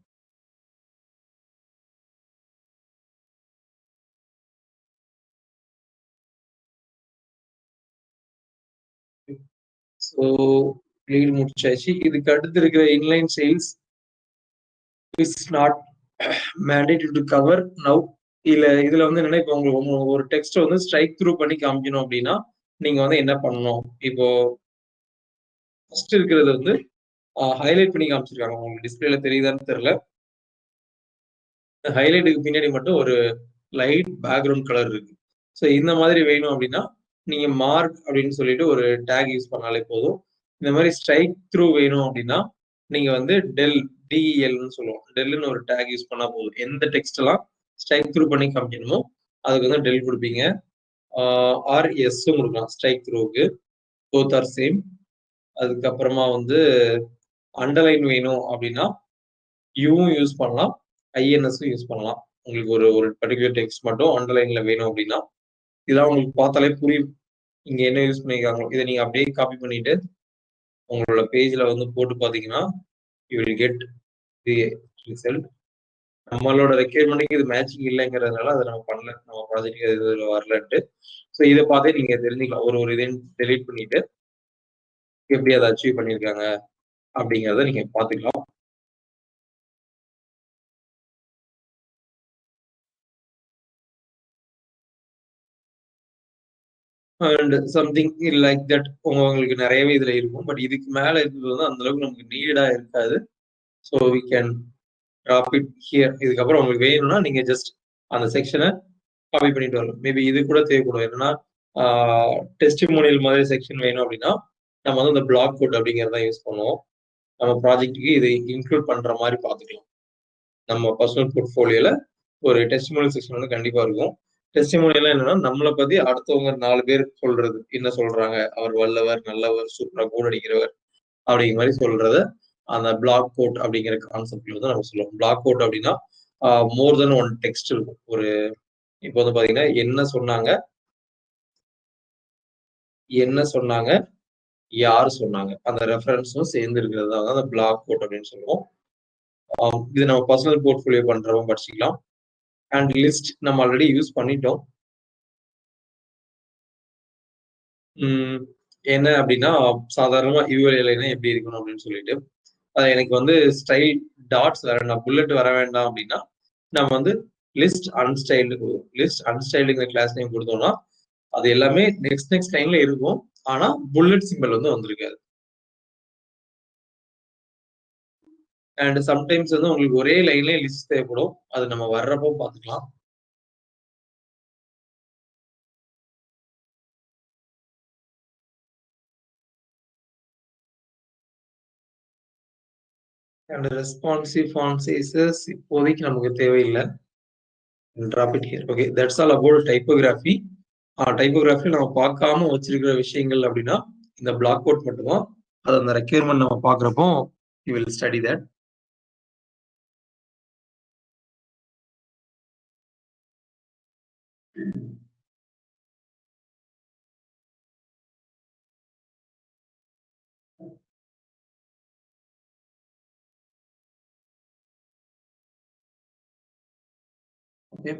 ஸோ லீட் முடிச்சாச்சு. இதுக்கு அடுத்து இருக்கிற inline sales is not mandatory to cover now. இதுல வந்து என்னன்னா, இப்போ உங்களுக்கு ஒரு டெக்ஸ்ட் வந்து ஸ்ட்ரைக் த்ரூ பண்ணி காமிக்கணும் அப்படின்னா நீங்க வந்து என்ன பண்ணணும்? இப்போ ஃபர்ஸ்ட் இருக்கிறது வந்து ஹைலைட் பண்ணி காமிச்சிருக்காங்க. உங்களுக்கு டிஸ்பிளேல தெரியுதான்னு தெரியல. ஹைலைட்டுக்கு பின்னாடி மட்டும் ஒரு லைட் பேக்ரவுண்ட் கலர் இருக்கு. ஸோ இந்த மாதிரி வேணும் அப்படின்னா நீங்க மார்க் அப்படின்னு சொல்லிட்டு ஒரு டேக் யூஸ் பண்ணாலே போதும். இந்த மாதிரி ஸ்ட்ரைக் த்ரூ வேணும் அப்படின்னா நீங்க வந்து டிஇஎல்னு சொல்லுவோம். டெல்னு ஒரு டேக் யூஸ் பண்ணா போதும். எந்த டெக்ஸ்ட் எல்லாம் ஸ்ட்ரைக் த்ரூ பண்ணி காமிக்கணுமோ அதுக்கு வந்து டெல் கொடுப்பீங்க. ஆர்எஸும் கொடுக்கலாம் ஸ்ட்ரைக் த்ரூவுக்கு. Both are same. அதுக்கப்புறமா வந்து அண்டர்லைன் வேணும் அப்படின்னா யூவும் யூஸ் பண்ணலாம், ஐஎன்எஸும் யூஸ் பண்ணலாம். உங்களுக்கு ஒரு ஒரு பர்டிகுலர் டெக்ஸ்ட் மட்டும் அண்டர்லைன்ல வேணும் அப்படின்னா இதெல்லாம் உங்களுக்கு பார்த்தாலே புரியும் இங்க என்ன யூஸ் பண்ணிருக்காங்க. இதை நீங்க அப்படியே காப்பி பண்ணிட்டு உங்களோட பேஜ்ல வந்து போட்டு பாத்தீங்கன்னா you will get the result. நம்மளோட ரெக்யர்மெண்ட்டுக்கு இது மேட்சிங் இல்லைங்கிறதுனால அதை நம்ம பண்ணல. நம்ம ப்ராஜெக்ட் இதுல வரலன்ட்டு. ஸோ இதை பார்த்தே நீங்க தெரிஞ்சுக்கலாம். ஒரு இதையும் டெலீட் பண்ணிட்டு எப்படி அதை அச்சீவ் பண்ணியிருக்காங்க அப்படிங்கிறத நீங்க பாத்துக்கலாம். அண்ட் சம்திங் லைக் தட் உங்களுக்கு நிறையவே இதுல இருக்கும். பட் இதுக்கு மேல இருக்கிறது வந்து அந்த அளவுக்கு நமக்கு நீடா இருக்காது. So we can drop it here. இதுக்கப்புறம் உங்களுக்கு வேணும்னா நீங்க ஜஸ்ட் அந்த செக்ஷனை காப்பி பண்ணிட்டு வரலாம். மேபி இது கூட தேவைப்படும். என்னன்னா டெஸ்டிமோனியல் மாதிரி செக்ஷன் வேணும் அப்படின்னா நம்ம வந்து இந்த பிளாக் கோட் அப்படிங்கிறத யூஸ் பண்ணுவோம். நம்ம ப்ராஜெக்ட்டுக்கு இது இன்க்ளூட் பண்ற மாதிரி பார்த்துக்கலாம். நம்ம பர்சனல் போர்ட்ஃபோலியோல ஒரு டெஸ்டிமோனியல் செக்ஷன் வந்து கண்டிப்பா இருக்கும். டெஸ்டிமோனியல் என்னன்னா நம்மளை பத்தி அடுத்தவங்க 4 பேர் சொல்றது என்ன சொல்றாங்க, அவர் வல்லவர், நல்லவர், சூப்பரா கோட் அடிக்கிறவர் அப்படிங்கிற மாதிரி சொல்றத அந்த பிளாக் கோட் அப்படிங்கிற கான்செப்ட்ல வந்து நம்ம சொல்லுவோம். பிளாக் கோட் அப்படின்னா மோர் தென் ஒன் டெக்ஸ்ட் இருக்கும். ஒரு இப்போ வந்து பாத்தீங்கன்னா என்ன சொன்னாங்க, யார் சொன்னாங்க, அந்த ரெஃபரன்ஸும் சேர்ந்து இருக்கிறது தான் அந்த பிளாக் கோட் அப்படின்னு சொல்லுவோம். இது நம்ம பர்சனல் போர்ட்ஃபோலியோ பண்றவங்க படிச்சுக்கலாம். அண்ட் லிஸ்ட் நம்ம ஆல்ரெடி யூஸ் பண்ணிட்டோம். என்ன அப்படின்னா சாதாரணமா யூஎல்ஏ எப்படி இருக்கணும் அப்படின்னு சொல்லிட்டு எனக்கு வந்து ஸ்டைல் டாட்ஸ் வர வேண்டாம், புல்லட் வர வேண்டாம் அப்படின்னா நம்ம வந்து லிஸ்ட் அன்ஸ்டைல்டுங்கிற கிளாஸ் நேம் கொடுத்தோம்னா அது எல்லாமே நெக்ஸ்ட் லைன்ல இருக்கும். ஆனா புல்லட் சிம்பிள் வந்து வந்திருக்காது. அண்ட் சம்டைம்ஸ் வந்து உங்களுக்கு ஒரே லைன்லயே லிஸ்ட் தேவைப்படும். அது நம்ம வர்றப்போ பார்த்துக்கலாம். அண்ட் ரெஸ்பான்சிவ் ஃபாண்ட் சைஸஸ் இப்போதைக்கு நமக்கு தேவையில்லை. Drop it here. Okay, that's all about typography. Typography நம்ம பார்க்காம வச்சிருக்கிற விஷயங்கள் அப்படின்னா இந்த பிளாக் அவுட் மட்டும்தான். அது அந்த ரெக்யர்மெண்ட் நம்ம பார்க்குறப்போ you will study that. Okay.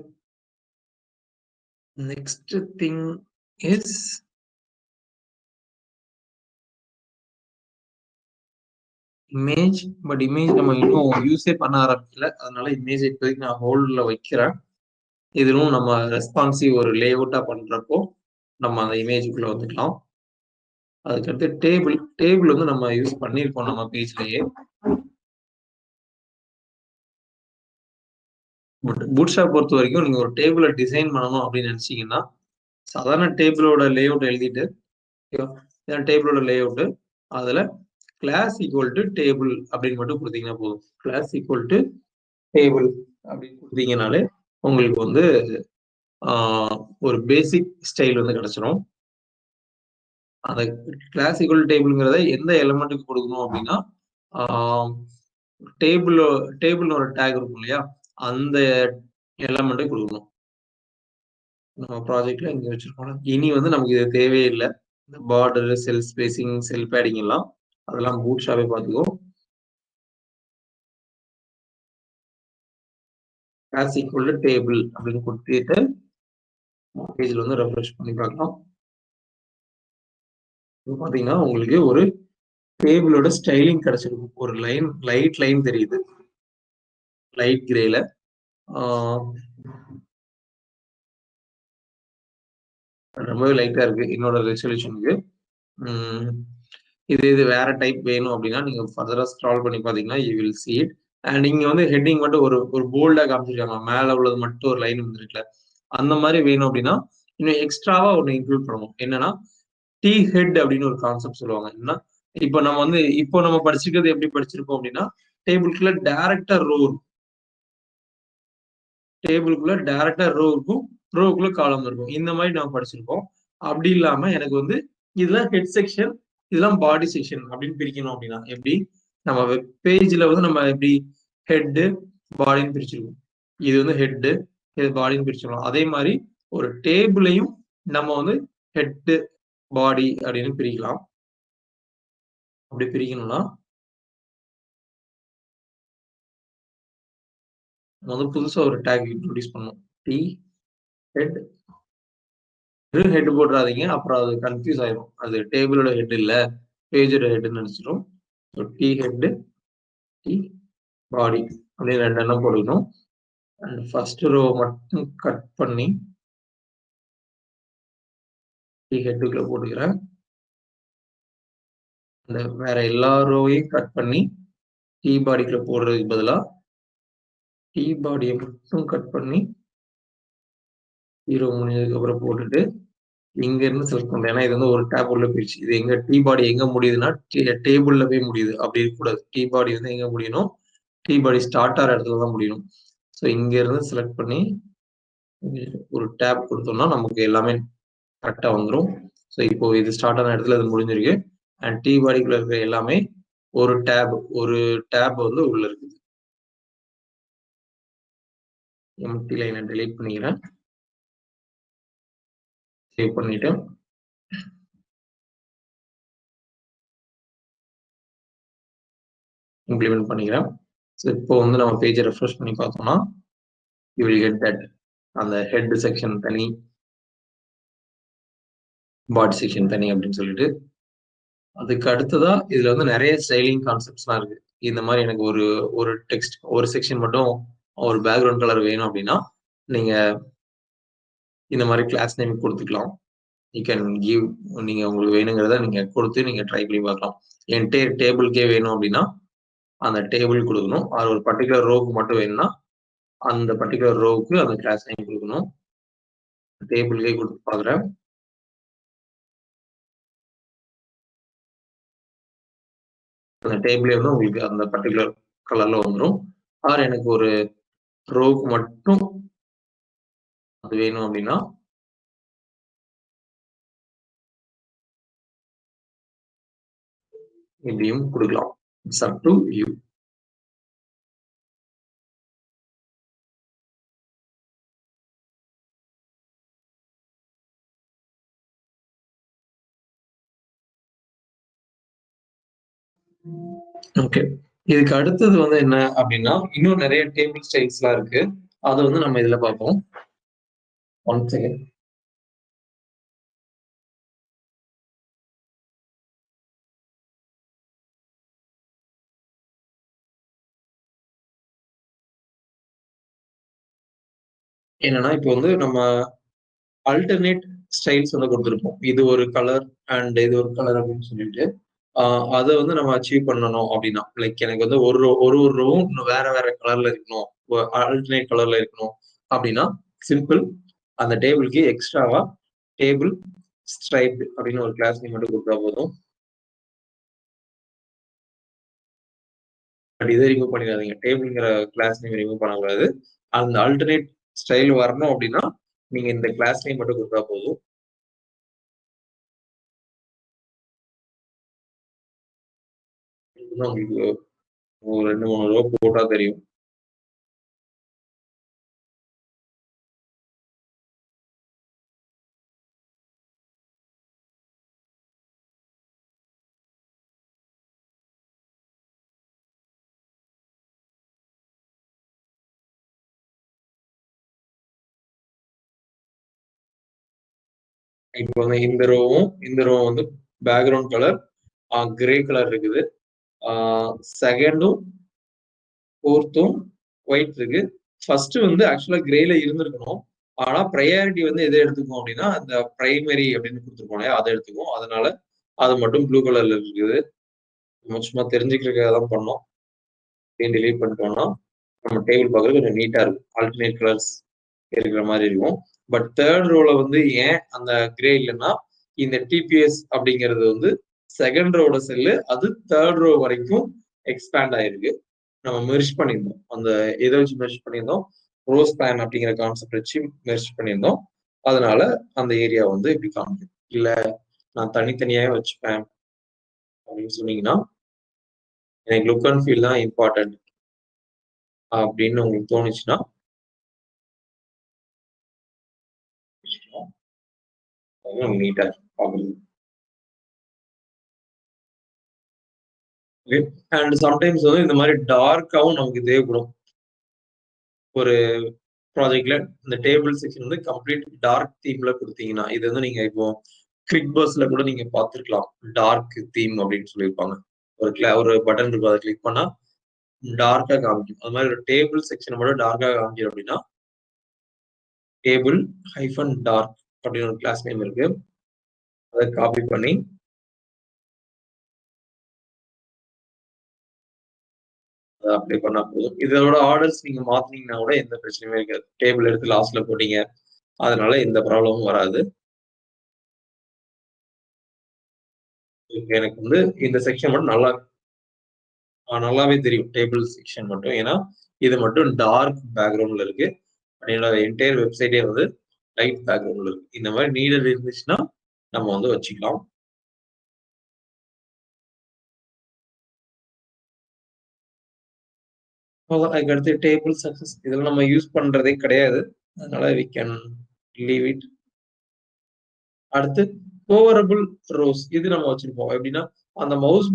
Next thing is image. But image நம்ம இன்னும் யூஸே பண்ண ஆரம்பிக்கல. அதனால இமேஜ் இப்போதைக்கு நான் ஹோல்ட்ல வைக்கிறேன். இதுவும் நம்ம ரெஸ்பான்சிவ் ஒரு லே அவுட்டா பண்றப்போ நம்ம அந்த இமேஜுக்குள்ள வந்துக்கலாம். அதுக்கடுத்து டேபிள் வந்து நம்ம யூஸ் பண்ணியிருக்கோம் நம்ம பேஜ்லயே. பட் பூட்ஸ்ட்ராப் பொறுத்த வரைக்கும் நீங்க ஒரு டேபிளை டிசைன் பண்ணணும் அப்படின்னு நினைச்சீங்கன்னா சாதாரண டேபிளோட லே அவுட் எழுதிட்டு டேபிளோட லே அவுட் அதுல கிளாஸ் ஈக்குவல் டு டேபிள் அப்படின்னு மட்டும் கொடுத்தீங்கன்னா போதும். கிளாஸ் ஈக்குவல் டு டேபிள் அப்படின்னு கொடுத்தீங்கனாலே உங்களுக்கு வந்து ஒரு பேசிக் ஸ்டைல் வந்து கிடைச்சிடும். அந்த கிளாஸ் ஈக்குவல் டேபிள்ங்கிறத எந்த எலிமெண்ட்டுக்கு கொடுக்கணும் அப்படின்னா டேபிள் ஒரு டேக் இருக்கும் இல்லையா, அந்த எலிமெண்ட்டை கொடுக்கணும். நம்ம ப்ராஜெக்ட்ல இங்க வச்சிருக்கோம். இனி வந்து நமக்கு இது தேவையே இல்லை. இந்த பார்டர், செல் ஸ்பேசிங், செல் பேடிங் எல்லாம் அதெல்லாம் பூட்ஸ்ட்ராப்பே பார்த்துக்கோ. கிளாஸ் ஈக்குவல் டு டேபிள் அப்படின்னு கொடுத்துட்டு பேஜ்ல வந்து ரெஃப்ரெஷ் பண்ணி பார்க்கலாம். பாத்தீங்கன்னா உங்களுக்கு ஒரு டேபிளோட ஸ்டைலிங் கிடைச்சிருக்கும். ஒரு லைட் லைன் தெரியுது லைட் கிரேல. ரொம்பவே லைட்டா இருக்கு என்னோட ரெசல்யூஷனுக்கு. இது வேற டைப் வேணும் அப்படின்னா நீங்க ஃபர்தரா ஸ்க்ரால் பண்ணி பாத்தீங்கன்னா you will see it. And இங்க வந்து ஹெட்டிங் மட்டும் ஒரு போல்டா காமிச்சிருக்காங்க. மேல உள்ளது மட்டும் ஒரு லைன் வந்துருக்குல, அந்த மாதிரி வேணும் அப்படின்னா இன்னும் எக்ஸ்ட்ராவா ஒண்ணு இன்க்ளூட் பண்ணணும். என்னன்னா டி ஹெட் அப்படின்னு ஒரு கான்செப்ட் சொல்லுவாங்க. என்னன்னா இப்போ நம்ம படிச்சிருக்கிறது எப்படி படிச்சிருக்கோம் அப்படின்னா டேபிளுக்குள்ள டைரக்டா ரோ இருக்கும். டேபிளுக்குள்ள டைரக்டா ரோ இருக்கும், ரோக்குள்ள காலம் இருக்கும். இந்த மாதிரி நம்ம படிச்சிருக்கோம். அப்படி இல்லாம எனக்கு வந்து இதெல்லாம் ஹெட் செக்ஷன், இதெல்லாம் பாடி செக்ஷன் அப்படின்னு பிரிக்கணும் அப்படின்னா எப்படி நம்ம வெப் பேஜ்ல வந்து நம்ம எப்படி ஹெட் பாடின்னு பிரிச்சிருக்கோம். இது வந்து ஹெட், இது பாடின்னு பிரிச்சிருக்கோம். அதே மாதிரி ஒரு டேபிளையும் நம்ம வந்து ஹெட் பாடி அப்படின்னு பிரிக்கலாம். அப்படி பிரிக்கணும்னா வந்து புதுசா ஒரு டேக் இன்ட்ரோடியூஸ் பண்ணணும். T head. ஹெட் போட்டுறாதீங்க, அப்புறம் அது கன்ஃபியூஸ் ஆயிரும். அது டேபிளோட ஹெட் இல்ல பேஜோட ஹெட்னு நினைச்சிடும். டி ஹெட், டி பாடி அப்படின்னு 2 எண்ணம் போடணும். அண்ட் ஃபர்ஸ்ட் ரோ மட்டும் கட் பண்ணி டி ஹெட்டுக்குள்ள போட்டுக்கிறேன். அந்த வேற எல்லா ரோவையும் கட் பண்ணி டி பாடிக்குள்ள போடுறதுக்கு பதிலா டி பாடியை மட்டும் கட் பண்ணி 0 முடிஞ்சதுக்கு அப்புறம் போட்டுட்டு இங்க இருந்து செலக்ட் பண்றேன். ஏன்னா இது வந்து ஒரு டேப் உள்ள போயிடுச்சு. இது எங்க டி பாடி எங்க முடியுதுன்னா டேபிள்ல போய் முடியுது. அப்படி இருக்கக்கூடாது. டி பாடி வந்து எங்க முடியணும், டி பாடி ஸ்டார்ட் ஆகிற இடத்துல தான் முடியணும். ஸோ இங்க இருந்து செலக்ட் பண்ணி ஒரு டேப் கொடுத்தோம்னா நமக்கு எல்லாமே கரெக்டா வந்துடும். ஸோ இப்போ இது ஸ்டார்ட் ஆன இடத்துல இது முடிஞ்சிருக்கு. அண்ட் டி பாடிக்குள்ள இருக்கிற எல்லாமே ஒரு டேப் வந்து உள்ள இருக்குது. எம்டி லைனை டெலீட் பண்ணிக்கிறேன். சேவ் பண்ணிட்டு இம்ப்ளிமெண்ட் பண்ணிக்கிறேன். ஸோ இப்போ வந்து நம்ம பேஜை ரெஃப்ரெஷ் பண்ணி பார்த்தோம்னா யூ வில் கெட் தட். அந்த ஹெட் செக்ஷன் தனி, பாடி செக்ஷன் தனி அப்படின்னு சொல்லிட்டு. அதுக்கு அடுத்ததா இதுல வந்து நிறைய ஸ்டைலிங் கான்செப்ட்ஸ்லாம் இருக்கு. இந்த மாதிரி எனக்கு ஒரு டெக்ஸ்ட் ஒரு செக்ஷன் மட்டும் ஒரு பேக்ரவுண்ட் கலர் வேணும் அப்படின்னா நீங்க இந்த மாதிரி கிளாஸ் நேம் கொடுத்துக்கலாம். யூ கேன் கிவ், நீங்க உங்களுக்கு வேணுங்கிறத நீங்க கொடுத்து நீங்க ட்ரை பண்ணி பார்க்கலாம். என்டையர் டேபிளுக்கே வேணும் அப்படின்னா அந்த டேபிள் கொடுக்கணும். அது ஒரு பர்டிகுலர் ரோவுக்கு மட்டும் வேணும்னா அந்த பர்டிகுலர் ரோவுக்கு அந்த கிளாஸ் நேம் கொடுக்கணும். டேபிள்கே கொடுத்து பார்க்குறேன். அந்த டேபிளே வந்து உங்களுக்கு அந்த பர்டிகுலர் கலர்ல வந்துடும். ஆர் எனக்கு ஒரு ரோவுக்கு மட்டும் அது வேணும் அப்படின்னா இப்படியும் கொடுக்கலாம். It's up to you. Okay. இதுக்கு அடுத்தது வந்து என்ன அப்படின்னா இன்னும் நிறைய டேபிள் ஸ்டைல்ஸ்லாம் இருக்கு. அதை வந்து நம்ம இதுல பார்ப்போம். One second. என்னன்னா இப்போ வந்து நம்ம அல்டர்னேட் ஸ்டைல்ஸ் வந்து கொடுத்துருப்போம். இது ஒரு கலர் அண்ட் இது ஒரு கலர் அப்படின்னு சொல்லிட்டு அதை வந்து நம்ம அச்சீவ் பண்ணணும் அப்படின்னா லைக் எனக்கு வந்து ஒரு ஒரு ரோவும் வேற வேற கலர்ல இருக்கணும், ஆல்டர்னேட் கலர்ல இருக்கணும் அப்படின்னா சிம்பிள் அந்த டேபிளுக்கு எக்ஸ்ட்ராவா டேபிள் ஸ்ட்ரைப் அப்படின்னு ஒரு கிளாஸ் நேம் மட்டும் கொடுத்தா போதும். பட் இதை ரிமூவ் பண்ணிடாதீங்க. டேபிள்ங்கிற கிளாஸ் நேம் ரிமூவ் பண்ணக்கூடாது. அந்த ஆல்டர்னேட் ஸ்டைல் வரணும் அப்படின்னா நீங்க இந்த கிளாஸ் நேம் மட்டும் கொடுத்தா போதும். உங்களுக்கு ஒரு 2-3 ரோ போட்டா தெரியும். இப்போ வந்து இந்த ரோவும் இந்த ரோ வந்து பேக்ரவுண்ட் கலர் கிரே கலர் இருக்குது. செகண்டும் ஃபோர்த்தும் ஒயிட் இருக்கு. ஃபர்ஸ்ட் வந்து ஆக்சுவலா கிரேல இருந்திருக்கணும். ஆனா ப்ரையாரிட்டி வந்து எதை எடுத்துக்கும் அப்படின்னா அந்த பிரைமரி அப்படின்னு கொடுத்துருக்கோம் அதை எடுத்துக்கும். அதனால அது மட்டும் ப்ளூ கலர்ல இருக்குது. நம்ம சும்மா தெரிஞ்சுக்கிறதுக்காக தான் பண்ணோம். டிலீட் பண்ணிட்டோம்னா நம்ம டேபிள் பார்க்கறது கொஞ்சம் நீட்டா இருக்கும். ஆல்டர்னேட் கலர்ஸ் இருக்கிற மாதிரி இருக்கும். பட் தேர்ட் ரோல வந்து ஏன் அந்த கிரே இல்லைன்னா இந்த டிபிஎஸ் அப்படிங்கிறது வந்து செகண்ட் ரோட செல்லு அது தேர்ட் ரோ வரைக்கும் எக்ஸ்பேண்ட் ஆயிருக்கு. நம்ம மெர்ஜ் பண்ணியிருந்தோம். அந்த எதை வச்சு மெர்ஜ் பண்ணியிருந்தோம், ரோஸ் பிளான் அப்படிங்கிற கான்செப்ட் வச்சு மெர்ஜ் பண்ணியிருந்தோம். அதனால அந்த ஏரியா வந்து இப்படி காமிக்கும். இல்ல நான் தனித்தனியாவே வச்சுப்பேன் அப்படின்னு சொன்னீங்கன்னா எனக்கு லுக் அண்ட் ஃபீல் தான் இம்பார்ட்டன்ட் அப்படின்னு உங்களுக்கு தோணுச்சுன்னா நீட்டா பார்க்கணும். அண்ட் சம்டைம்ஸ் வந்து இந்த மாதிரி டார்க்காவும் நமக்கு தேவைப்படும். ஒரு ப்ராஜெக்ட்ல இந்த டேபிள் செக்ஷன் வந்து கம்ப்ளீட் டார்க் தீம்ல கொடுத்தீங்கன்னா இது வந்து நீங்க இப்போ கிளிக் பஸ்ல கூட நீங்க பார்த்துருக்கலாம். டார்க் தீம் அப்படின்னு சொல்லியிருப்பாங்க. ஒரு பட்டன் இருக்கும், அதை கிளிக் பண்ணா டார்க்கா காமிக்கும். அது மாதிரி ஒரு டேபிள் செக்ஷன் மட்டும் டார்க்கா காமிக்கும் அப்படின்னா டேபிள் ஹைஃபன் டார்க் அப்படின்னு ஒரு கிளாஸ் நேம் இருக்கு. அதை காப்பி பண்ணி அப்ளை பண்ணா போதும். இதோட ஆர்டர்ஸ் நீங்க மாத்தினீங்கன்னா கூட எந்த பிரச்சனையுமே இருக்காது. டேபிள் எடுத்து லாஸ்ட்ல போட்டீங்க, அதனால எந்த ப்ராப்ளமும் வராது. எனக்கு வந்து இந்த செக்ஷன் மட்டும் நல்லாவே தெரியும். டேபிள் செக்ஷன் மட்டும். ஏன்னா இது மட்டும் டார்க் பேக்ரவுண்ட்ல இருக்கு. என்னோட என்டையர் வெப்சைட்டே வந்து லைட் பேக்ரவுண்ட்ல இருக்கு. இந்த மாதிரி நீடட் இருந்துச்சுன்னா நம்ம வந்து வச்சுக்கலாம். அதுக்கு அடுத்து டேபிள் சக்சஸ் இதெல்லாம் நம்ம யூஸ் பண்றதே கிடையாது. அதனால வி கேன் லீவ் இட். அடுத்து ஓவரபிள் ரோஸ் இது நம்ம வச்சிருப்போம். எப்படின்னா அந்த மவுஸ்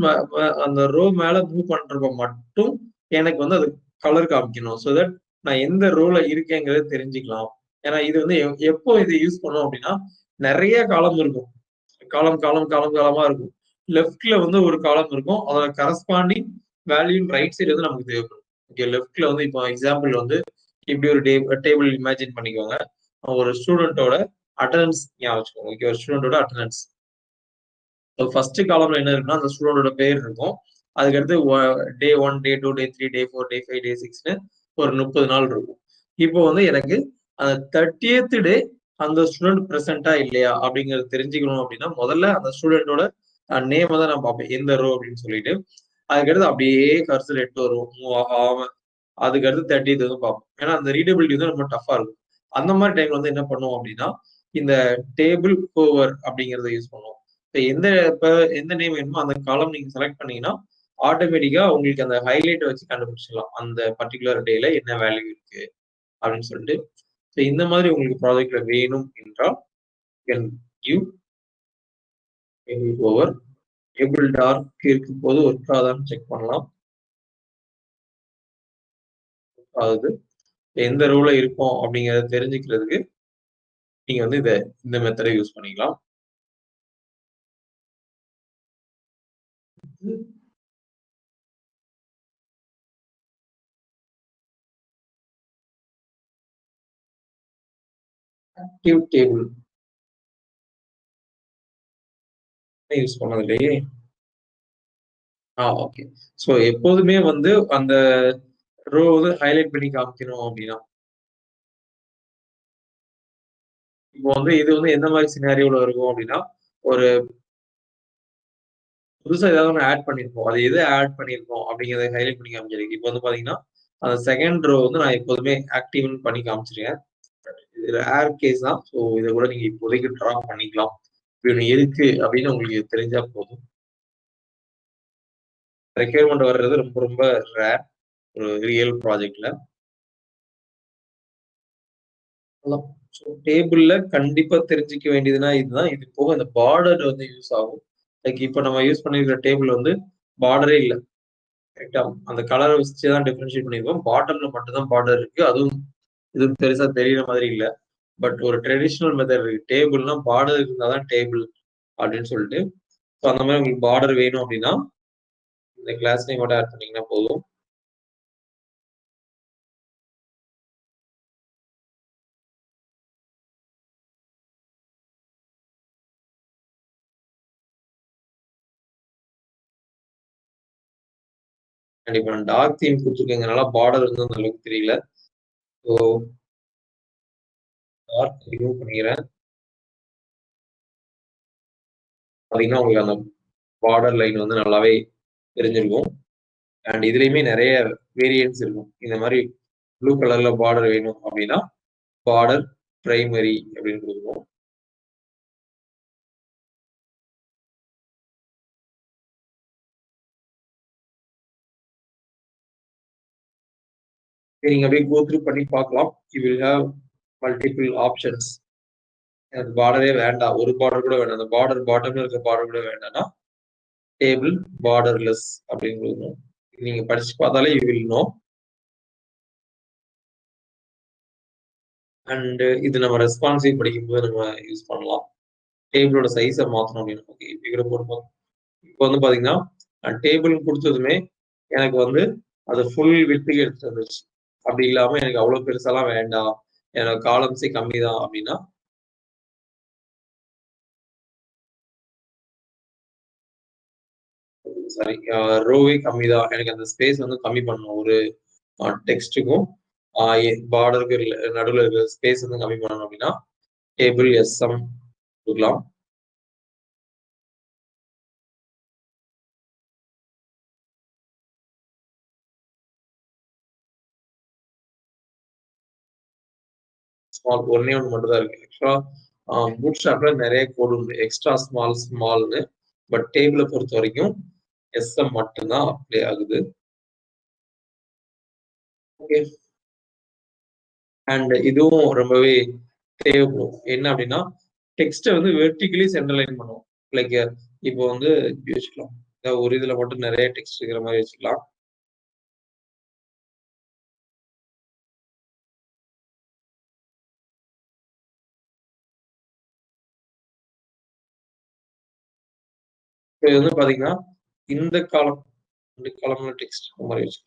அந்த ரோ மேல மூவ் பண்றப்ப மட்டும் எனக்கு வந்து அது கலர் காமிக்கணும். ஸோ தட் நான் எந்த ரோல இருக்கேங்கிறத தெரிஞ்சுக்கலாம். ஏன்னா இது வந்து எப்போ இது யூஸ் பண்ணும் அப்படின்னா நிறைய காலம் இருக்கும். காலமா இருக்கும். லெஃப்ட்ல வந்து ஒரு காலம் இருக்கும். அதோட கரஸ்பாண்டிங் வேல்யூ ரைட் சைடு வந்து நமக்கு தேவைப்படும். ஓகே, லெஃப்ட்ல வந்து இப்போ எக்ஸாம்பிள் வந்து இப்படி ஒரு டேபிள் இமேஜின் பண்ணிக்கோங்க. ஒரு ஸ்டூடெண்டோட அட்டண்டன்ஸ் ஞாபகம் வச்சுக்கோங்க. ஓகே, ஒரு ஸ்டூடெண்டோட அட்டண்டன்ஸ். ஃபர்ஸ்ட் காலம்ல என்ன இருக்குன்னா அந்த ஸ்டூடெண்டோட பேர் இருக்கும். அதுக்கடுத்து டே 1, டே 2, டே 3, டே 4, டே 5, டே 6ன்னு ஒரு 30 நாள் இருக்கும். இப்போ வந்து எனக்கு அந்த 30th டே அந்த ஸ்டூடெண்ட் பிரசன்ட்டா இல்லையா அப்படிங்கறது தெரிஞ்சுக்கணும் அப்படின்னா முதல்ல அந்த ஸ்டூடெண்டோட நேமை தான் நான் பார்ப்பேன், எந்த ரோ அப்படின்னு சொல்லிட்டு. அதுக்கடுத்து அப்படியே கர்சர் எட்டு வரும், மூவ் ஆகாம. அதுக்கடுத்து 30th வந்து பார்ப்போம். ஏன்னா அந்த ரீடபிலிட்டி வந்து ரொம்ப டஃபா இருக்கும். அந்த மாதிரி டைம்ல வந்து என்ன பண்ணுவோம் அப்படின்னா, இந்த டேபிள் ஹோவர் அப்படிங்கறத யூஸ் பண்ணுவோம். இப்ப எந்த நேம் வேணுமோ அந்த காலம் நீங்க செலக்ட் பண்ணீங்கன்னா ஆட்டோமேட்டிக்கா உங்களுக்கு அந்த ஹைலைட் வச்சு கண்டுபிடிச்சிடலாம் அந்த பர்டிகுலர் டேல என்ன வேல்யூ இருக்கு அப்படின்னு சொல்லிட்டு. இந்த மாதிரி உங்களுக்கு ப்ராஜெக்ட்ல வேணும் என்றால் can give table over. Table dark இருக்கும் போது ஒர்க் ஆகுதான்னு செக் பண்ணலாம். ஆகுது. எந்த ரோல இருக்கும் அப்படிங்கறத தெரிஞ்சுக்கிறதுக்கு நீங்க வந்து இந்த மெத்தடை யூஸ் பண்ணிக்கலாம். ஆக்டிவ் டேபிள் யூஸ் பண்ணது இல்லையே. ஓகே. சோ எப்போதுமே வந்து அந்த ரோ வந்து ஹைலைட் பண்ணி காமிக்கணும் அப்படின்னா, இப்போ வந்து இது வந்து எந்த மாதிரி சினாரியோல இருக்கும் அப்படின்னா, ஒரு புதுசா ஏதாவது ஒண்ணு ஆட் பண்ணியிருப்போம். அது எது ஆட் பண்ணியிருக்கோம் அப்படிங்கிறத ஹைலைட் பண்ணி காமிச்சிருக்கு. இப்போ வந்து பாத்தீங்கன்னா, அந்த செகண்ட் ரோ வந்து நான் எப்போதுமே ஆக்டிவ்னு பண்ணி காமிச்சிருக்கேன். இது ரேர் கேஸ் தான். ஸோ இத கூட நீங்க இப்போதைக்கு ட்ரா பண்ணிக்கலாம். இப்படி ஒண்ணு இருக்கு அப்படின்னு உங்களுக்கு தெரிஞ்சா போதும். ரெக்யர்மென்ட் வர்றது ரொம்ப ரொம்ப ரேர் ஒரு ரியல் ப்ராஜெக்ட்ல. ஸோ டேபிள்ல கண்டிப்பா தெரிஞ்சுக்க வேண்டியதுன்னா இதுதான். இது போக இந்த பார்டர் வந்து யூஸ் ஆகும். லைக் இப்ப நம்ம யூஸ் பண்ணியிருக்கிற டேபிள் வந்து பார்டரே இல்ல. கரெக்ட்டா? அந்த கலர வச்சு தான் டிஃபரன்ஷியேட் பண்ணியிருக்கோம். பாட்டம்ல மட்டும் தான் பார்டர் இருக்கு. அதுவும் இது பெருசா தெரியிற மாதிரி இல்ல. பட் ஒரு ட்ரெடிஷனல் மெத்தட் இருக்கு. டேபிள்னா பார்டர் இருந்தா தான் டேபிள் அப்படின்னு சொல்லிட்டு. ஸோ அந்த மாதிரி உங்களுக்கு பார்டர் வேணும் அப்படின்னா, இந்த கிளாஸ் நேம் மட்டும் ஆட் பண்ணீங்கன்னா போதும். கண்டிப்பா நான் டார்க் தீம் குடுத்துருக்கேங்கனால பார்டர் வந்து அந்த அளவுக்கு தெரியல. ஸோ டார்க் ரிமூவ் பண்ணிக்கிறேன். பார்த்தீங்கன்னா உங்களுக்கு அந்த பார்டர் லைன் வந்து நல்லாவே தெரிஞ்சிருக்கும். அண்ட் இதுலயுமே நெறைய வேரியன்ட்ஸ் இருக்கும். இந்த மாரி ப்ளூ கலர்ல பார்டர் வேணும் அப்படின்னா, பார்டர் பிரைமரி அப்படின்னு குடுக்குறோம். நீங்க அப்படியே கோ த்ரூ பண்ணி பார்க்கலாம். You will have multiple options. எனக்கு பார்டரே வேண்டாம். ஒரு பார்டர் கூட வேண்டாம். அந்த பார்டர் பாட்டம்ல இருக்க பார்டர் கூட வேண்டாம்னா, டேபிள் பார்டர்லெஸ் அப்படின்னு குடுக்கணும். நீங்க படிச்சு பார்த்தாலே யூ வில் நோ. அண்ட் இது நம்ம ரெஸ்பான்சிவ் படிக்கும்போது நம்ம யூஸ் பண்ணலாம். டேபிளோட சைஸ மாத்தணும் அப்படின்னு. ஓகே. இப்ப போடும்போது இப்போ வந்து பார்த்தீங்கன்னா, டேபிள்னு குடுத்ததுமே எனக்கு வந்து அது ஃபுல் விட்த்க்கு எடுத்துட்டு வந்துருச்சு. அப்படி இல்லாம எனக்கு அவ்வளோ பெருசாலாம் வேண்டாம். எனக்கு காலம்ஸே கம்மி தான் அப்படின்னா, சாரி ரோவே கம்மி தான். எனக்கு அந்த ஸ்பேஸ் வந்து கம்மி பண்ணணும். ஒரு டெக்ஸ்ட்டுக்கும் பார்டருக்கு நடுவுல இருக்கிற ஸ்பேஸ் வந்து கம்மி பண்ணணும் அப்படின்னா, டேபிள் எஸ்எம் குடுக்கலாம். ஸ்மால் ஒண்ணே ஒண்ணு மட்டும் தான் இருக்கு. ஆக்சுவலா பூட் ஸ்ட்ராப்ல நெறைய கோடு உண்டு. எக்ஸ்ட்ரா ஸ்மால், ஸ்மால்ன்னு. பட் டேபிள பொறுத்தவரைக்கும் எஸ்எம் மட்டும் தான் அப்ளை ஆகுது. ஓகே. அண்ட் இதுவும் ரொம்பவே தேவைப்படும். என்ன அப்டின்னா, டெக்ஸ்ட்ட வந்து வெர்டிகலி சென்டர் லைன் பண்ணுவோம். லைக் இப்போ வந்து இப்டி வச்சுக்கலாம். ஒரு இதுல மட்டும் நெறைய டெக்ஸ்ட் இருக்கிற மாரி வச்சுக்கலாம். இது வந்து பாத்தீங்கன்னா, இந்த காலம் 2 காலம்ல டெக்ஸ்ட் இருக்க மாரி வச்சுக்கலாம்.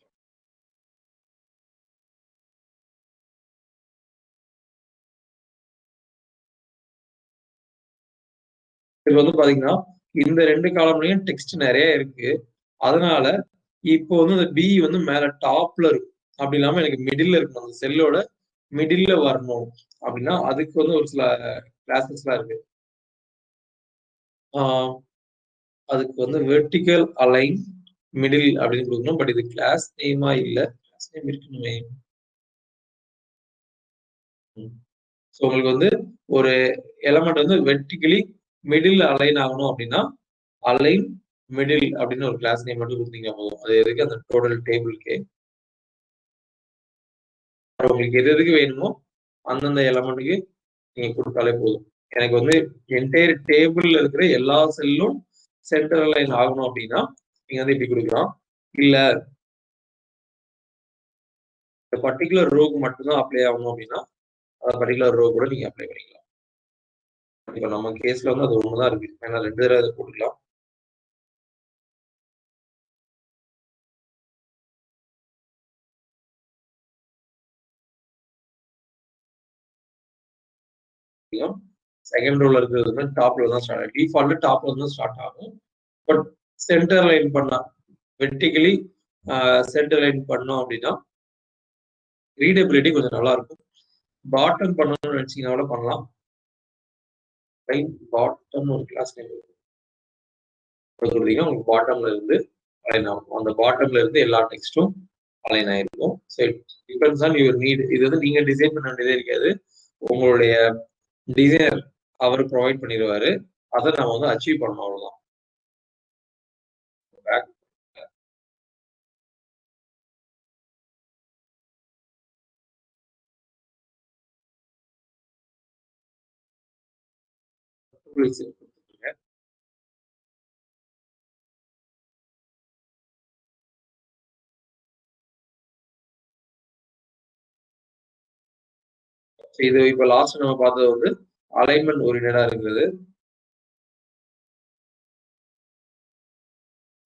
இது வந்து பாத்தீங்கன்னா, இந்த 2 காலம்லயும் டெக்ஸ்ட் நெறைய இருக்கு. அதனால இப்போ வந்து அந்த பி வந்து மேல டாப்ல இருக்கும். அப்படி இல்லாம எனக்கு மிடில்ல இருக்கணும். அந்த செல்லோட மிடில்ல வரணும் அப்படின்னா அதுக்கு வந்து ஒரு சில கிளாஸஸ்லாம் இருக்கு. அதுக்கு வந்து வெர்டிகல் அலைன் மிடில் அப்படின்னு கொடுக்கணும். பட் இது கிளாஸ் நேமா இல்ல. கிளாஸ் நேம் இருக்கணுமே. ஸோ உங்களுக்கு வந்து ஒரு எலமெண்ட் வந்து வெர்டிகலி மிடில் அலைன் ஆகணும் அப்படின்னா அலைன் மிடில் அப்படின்னு ஒரு கிளாஸ் நேம் மட்டும் கொடுத்தீங்க போதும். அது எதுக்கு அந்த டோட்டல் டேபிளுக்கு உங்களுக்கு எது எதுக்கு வேணுமோ அந்தந்த எலமெண்ட்டுக்கு நீங்க கொடுத்தாலே போதும். எனக்கு வந்து என்டையர் டேபிள்ல இருக்கிற எல்லா செல்லும் சென்டர் லைன் ஆகணும் அப்படின்னா நீங்க வந்து இப்படி கொடுக்கலாம். இல்ல இந்த பர்டிகுலர் ரோக்கு மட்டும்தான் அப்ளை ஆகணும் அப்படின்னா அந்த பர்டிகுலர் ரோ கூட நீங்க அப்ளை பண்ணிக்கலாம். இப்ப நம்ம கேஸ்ல வந்து அது ஒண்ணுதான் இருக்கு. ஏன்னா 2 தடவை போட்டுக்கலாம். செகண்ட் ரோல இருக்கிறது வந்து டாப்ல தான் ஸ்டார்ட் ஆகும். டிஃபால்ட் டாப்ல தான் ஸ்டார்ட் ஆகும். பட் சென்டர் லைன் பண்ணா வெர்டிகலி சென்டர் லைன் பண்ணோம் அப்படின்னா ரீடபிலிட்டி கொஞ்சம் நல்லா இருக்கும். பாட்டம் பண்ணணும்னு நினைச்சீங்கன்னா கூட பண்ணலாம். லைன் பாட்டம் ஒரு கிளாஸ் நேம் கொடுத்தீங்கன்னா உங்களுக்கு பாட்டம்ல இருந்து அலைன் ஆகும். அந்த பாட்டம்ல இருந்து எல்லா டெக்ஸ்டும் அலைன் ஆயிருக்கும். சரி, டிபெண்ட்ஸ் ஆன் யுவர் நீட். இது வந்து நீங்க டிசைன் பண்ண வேண்டியதே இருக்காது. உங்களுடைய டிசைனர் அவர் ப்ரொவைட் பண்ணிடுவாரு. அதை நம்ம வந்து அச்சீவ் பண்ணணும், அவ்வளவுதான். இது இப்ப லாஸ்ட் நம்ம பார்த்தது வந்து அலைன்மெண்ட் ஓரியன்டா இருக்கிறது.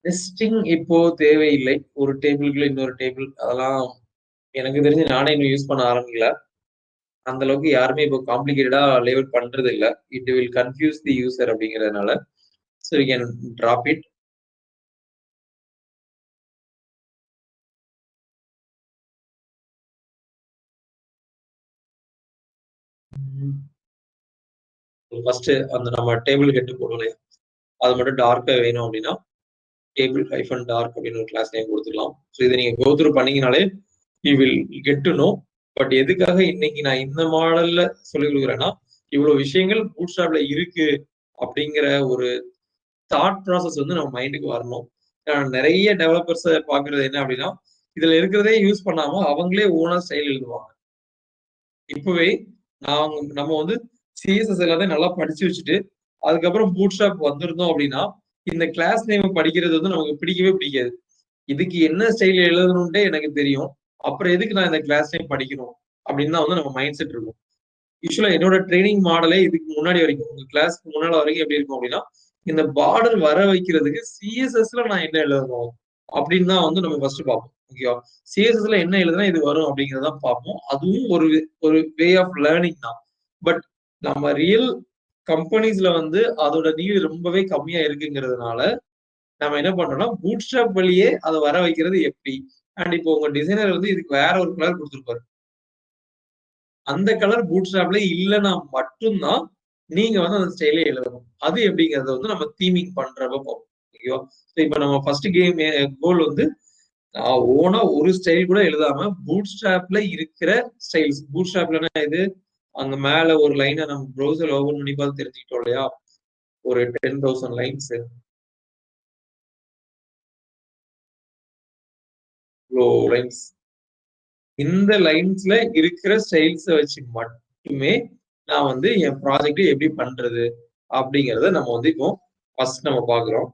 நெஸ்டிங் இப்போ தேவையில்லை. ஒரு டேபிளுக்குள்ள இன்னொரு டேபிள் அதெல்லாம் எனக்கு தெரிஞ்சு நானே இன்னும் யூஸ் பண்ண ஆரம்பிக்கல. அந்த அளவுக்கு யாருமே இப்போ காம்ப்ளிகேட்டடா லேஅவுட் பண்றது இல்ல. It will confuse the user அப்படிங்கிறதுனால. So you can drop it. First அந்த நம்ம டேபிள் ஹெட் போடணும். அது மட்டும் டார்க்கா வேணும் அப்படின்னா டேபிள் ஹைஃபன் டார்க் அப்படின்னு ஒரு கிளாஸ் நேம் கொடுத்துக்கலாம். ஸோ இதை நீங்க கோ த்ரூ பண்ணீங்கனாலே you will get to know. But எதுக்காக இன்னைக்கு நான் இந்த மாடல்ல சொல்லிக் கொடுக்குறேன்னா இவ்வளவு விஷயங்கள் பூட்ஸ்ட்ராப்ல இருக்கு அப்படிங்கிற ஒரு தாட் ப்ராசஸ் வந்து நம்ம மைண்டுக்கு வரணும். நிறைய டெவலப்பர்ஸ் பாக்குறது என்ன அப்படின்னா இதுல இருக்கிறதே யூஸ் பண்ணாம அவங்களே ஓனா ஸ்டைல் எழுதுவாங்க. இப்பவே நம்ம வந்து சிஎஸ்எஸ் எல்லாத்தையும் நல்லா படிச்சு வச்சுட்டு அதுக்கப்புறம் பூட்ஸ்ட்ராப் வந்திருந்தோம் அப்படின்னா இந்த கிளாஸ் நேம் படிக்கிறது வந்து நமக்கு பிடிக்கவே பிடிக்காது. இதுக்கு என்ன ஸ்டைல் எழுதணும்ட்டே எனக்கு தெரியும். அப்புறம் எதுக்கு நான் இந்த கிளாஸ் நேம் படிக்கணும் அப்படின்னு தான் வந்து நம்ம மைண்ட் செட் இருக்கும். யூஸ்வலா என்னோட ட்ரைனிங் மாடலே இதுக்கு முன்னாடி வரைக்கும் உங்க கிளாஸ்க்கு முன்னாடி வரைக்கும் எப்படி இருக்கும் அப்படின்னா இந்த பார்டர் வர வைக்கிறதுக்கு சிஎஸ்எஸ்ல நான் என்ன எழுதணும் அப்படின்னு தான் வந்து நம்ம ஃபர்ஸ்ட் பார்ப்போம். ஓகேவா? சிஎஸ்எஸ்ல என்ன எழுதுனா இது வரும் அப்படிங்கிறத பார்ப்போம். அதுவும் ஒரு வே ஆஃப் லேர்னிங் தான். பட் நம்ம ரியல் கம்பெனிஸ்ல வந்து அதோட நீடு ரொம்பவே கம்மியா இருக்குங்கிறதுனால நம்ம என்ன பண்றோம்னா பூட்ஸ்ட்ராப் வழியே அதை வர வைக்கிறது எப்படி. அண்ட் இப்போ உங்க டிசைனர் வந்து இதுக்கு வேற ஒரு கலர் கொடுத்துருப்பாரு. அந்த கலர் பூட்ஸ்ட்ராப்ல இல்லைன்னா மட்டும்தான் நீங்க வந்து அந்த ஸ்டைலே எழுதணும். அது எப்படிங்கறத வந்து நம்ம தீமிங் பண்றப்ப பார்ப்போம். ஓகேவா? இப்ப நம்ம ஃபர்ஸ்ட் கேம் கோல் வந்து ஓனா ஒரு ஸ்டைல் கூட எழுதாம பூட்ஸ்ட்ராப்ல இருக்கிற ஸ்டைல்ஸ். பூட்ஸ்ட்ராப்லன்னா இது அங்க மேல ஒரு லைனை நம்ம ப்ரௌசர் ஓபன் பண்ணி பார்த்து தெரிஞ்சுக்கிட்டோம் இல்லையா? ஒரு 10,000 லைன்ஸ் லைன்ஸ் இந்த லைன்ஸ்ல இருக்கிற ஸ்டைல்ஸை வச்சு மட்டுமே நான் வந்து என் ப்ராஜெக்ட் எப்படி பண்றது அப்படிங்கறத நம்ம வந்து இப்போ ஃபர்ஸ்ட் நம்ம பாக்குறோம்.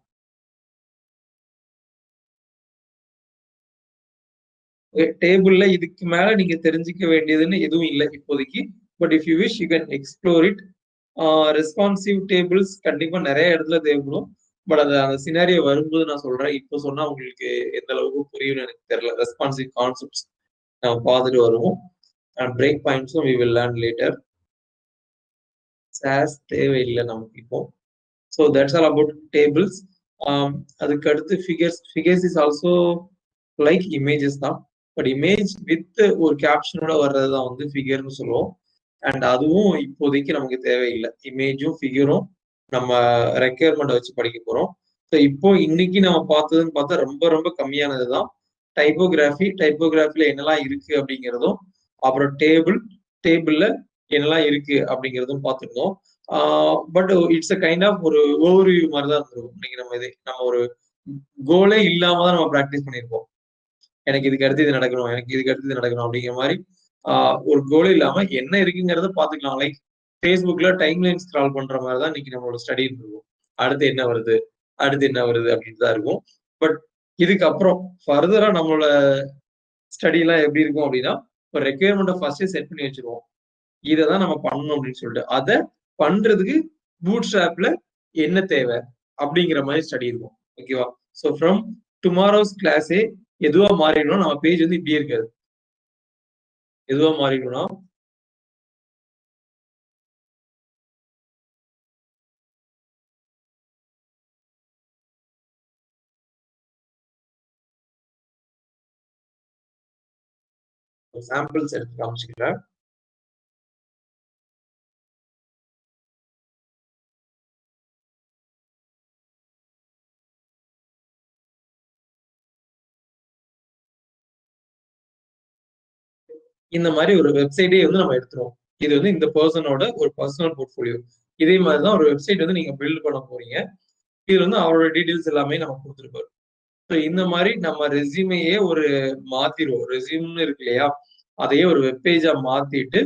டேபிள்ல இதுக்கு மேல நீங்க தெரிஞ்சுக்க வேண்டியதுன்னு எதுவும் இல்லை இப்போதைக்கு. But if you wish you can explore it. Responsive tables கண்டிப்பா நிறைய இடத்துல தேவைப்படும். பட் அந்த சினாரியோ வரும்போது நான் சொல்றேன். இப்போ சொன்னா உங்களுக்கு எந்த அளவுக்கு புரியும்னு எனக்கு தெரியல. ரெஸ்பான்சிவ் கான்செப்ட்ஸ் நம்ம பார்த்துட்டு வருவோம். அண்ட் பிரேக் பாயிண்ட்ஸும் வி வில் லேர்ன் லேட்டர். சாஸ் தேவையில்லை நமக்கு இப்போ. So that's all about tables. அதுக்கு அடுத்து figures is also like images தான். பட் இமேஜ் வித் ஒரு கேப்ஷனோட வர்றதுதான் வந்து ஃபிகர்னு சொல்லுவோம். அண்ட் அதுவும் இப்போதைக்கு நமக்கு தேவையில்லை. இமேஜும் ஃபிகரும் நம்ம ரெக்யர்மெண்ட் வச்சு படிக்க போறோம். ஸோ இப்போ இன்னைக்கு நம்ம பார்த்ததுன்னு பார்த்தா ரொம்ப ரொம்ப கம்மியானதுதான் டைப்போகிராஃபில என்னெல்லாம் இருக்கு அப்படிங்கிறதும், அப்புறம் டேபிள்ல என்னெல்லாம் இருக்கு அப்படிங்கிறதும் பார்த்துருந்தோம். But it's a kind of ஒரு ஓவர்வியூ மாதிரி தான் இருந்திருக்கும். இன்னைக்கு நம்ம ஒரு கோலே இல்லாம தான் நம்ம ப்ராக்டிஸ் பண்ணியிருப்போம். எனக்கு இதுக்கு அடுத்து இது நடக்கணும், எனக்கு இதுக்கு அடுத்து இது நடக்கணும் அப்படிங்கிற மாதிரி ஒரு கோல் இல்லாம என்ன இருக்குங்கிறத பாத்துக்கலாம். லைக் ஃபேஸ்புக்ல டைம்லைன் ஸ்க்ரால் பண்ற மாதிரி தான் இன்னைக்கு நம்மளோட ஸ்டடி இருக்கும். அடுத்து என்ன வருது அப்படின்னு தான் இருக்கும். பட் இதுக்கப்புறம் ஃபர்தரா நம்மளோட ஸ்டடி எல்லாம் எப்படி இருக்கும் அப்படின்னா, ஒரு ரெக்யர்மெண்ட்டை ஃபர்ஸ்டே செட் பண்ணி வச்சிருவோம். இதை தான் நம்ம பண்ணணும் அப்படின்னு சொல்லிட்டு அதை பண்றதுக்கு பூட் ஸ்ட்ராப்ல என்ன தேவை அப்படிங்கிற மாதிரி ஸ்டடி இருக்கும். ஓகேவா? ஸோ ஃப்ரம் டுமாரோஸ் கிளாஸே எதுவா மாறிடணும், நம்ம பேஜ் வந்து இப்படியே இருக்காது. எதுவா மாறிடும்னா சாம்பிள்ஸ் எடுத்து காமிச்சுக்கிறேன். இந்த மாதிரி ஒரு வெப்சைட்டே வந்து நம்ம எடுத்துருவோம். இது வந்து இந்த பர்சனோட ஒரு பர்சனல் போர்ட்ஃபோலியோ. இதே மாதிரிதான் ஒரு வெப்சைட் வந்து நீங்க பில்ட் பண்ண போறீங்க. இதுல வந்து அவரோட டீடைல்ஸ் எல்லாமே நம்ம கொடுத்துருப்பாரு. ஸோ இந்த மாதிரி நம்ம ரெஸ்யூமையே ஒரு மாத்திடுவோம். ரெஸ்யூம்னு இருக்கு இல்லையா, அதையே ஒரு வெப்பேஜா மாத்திட்டு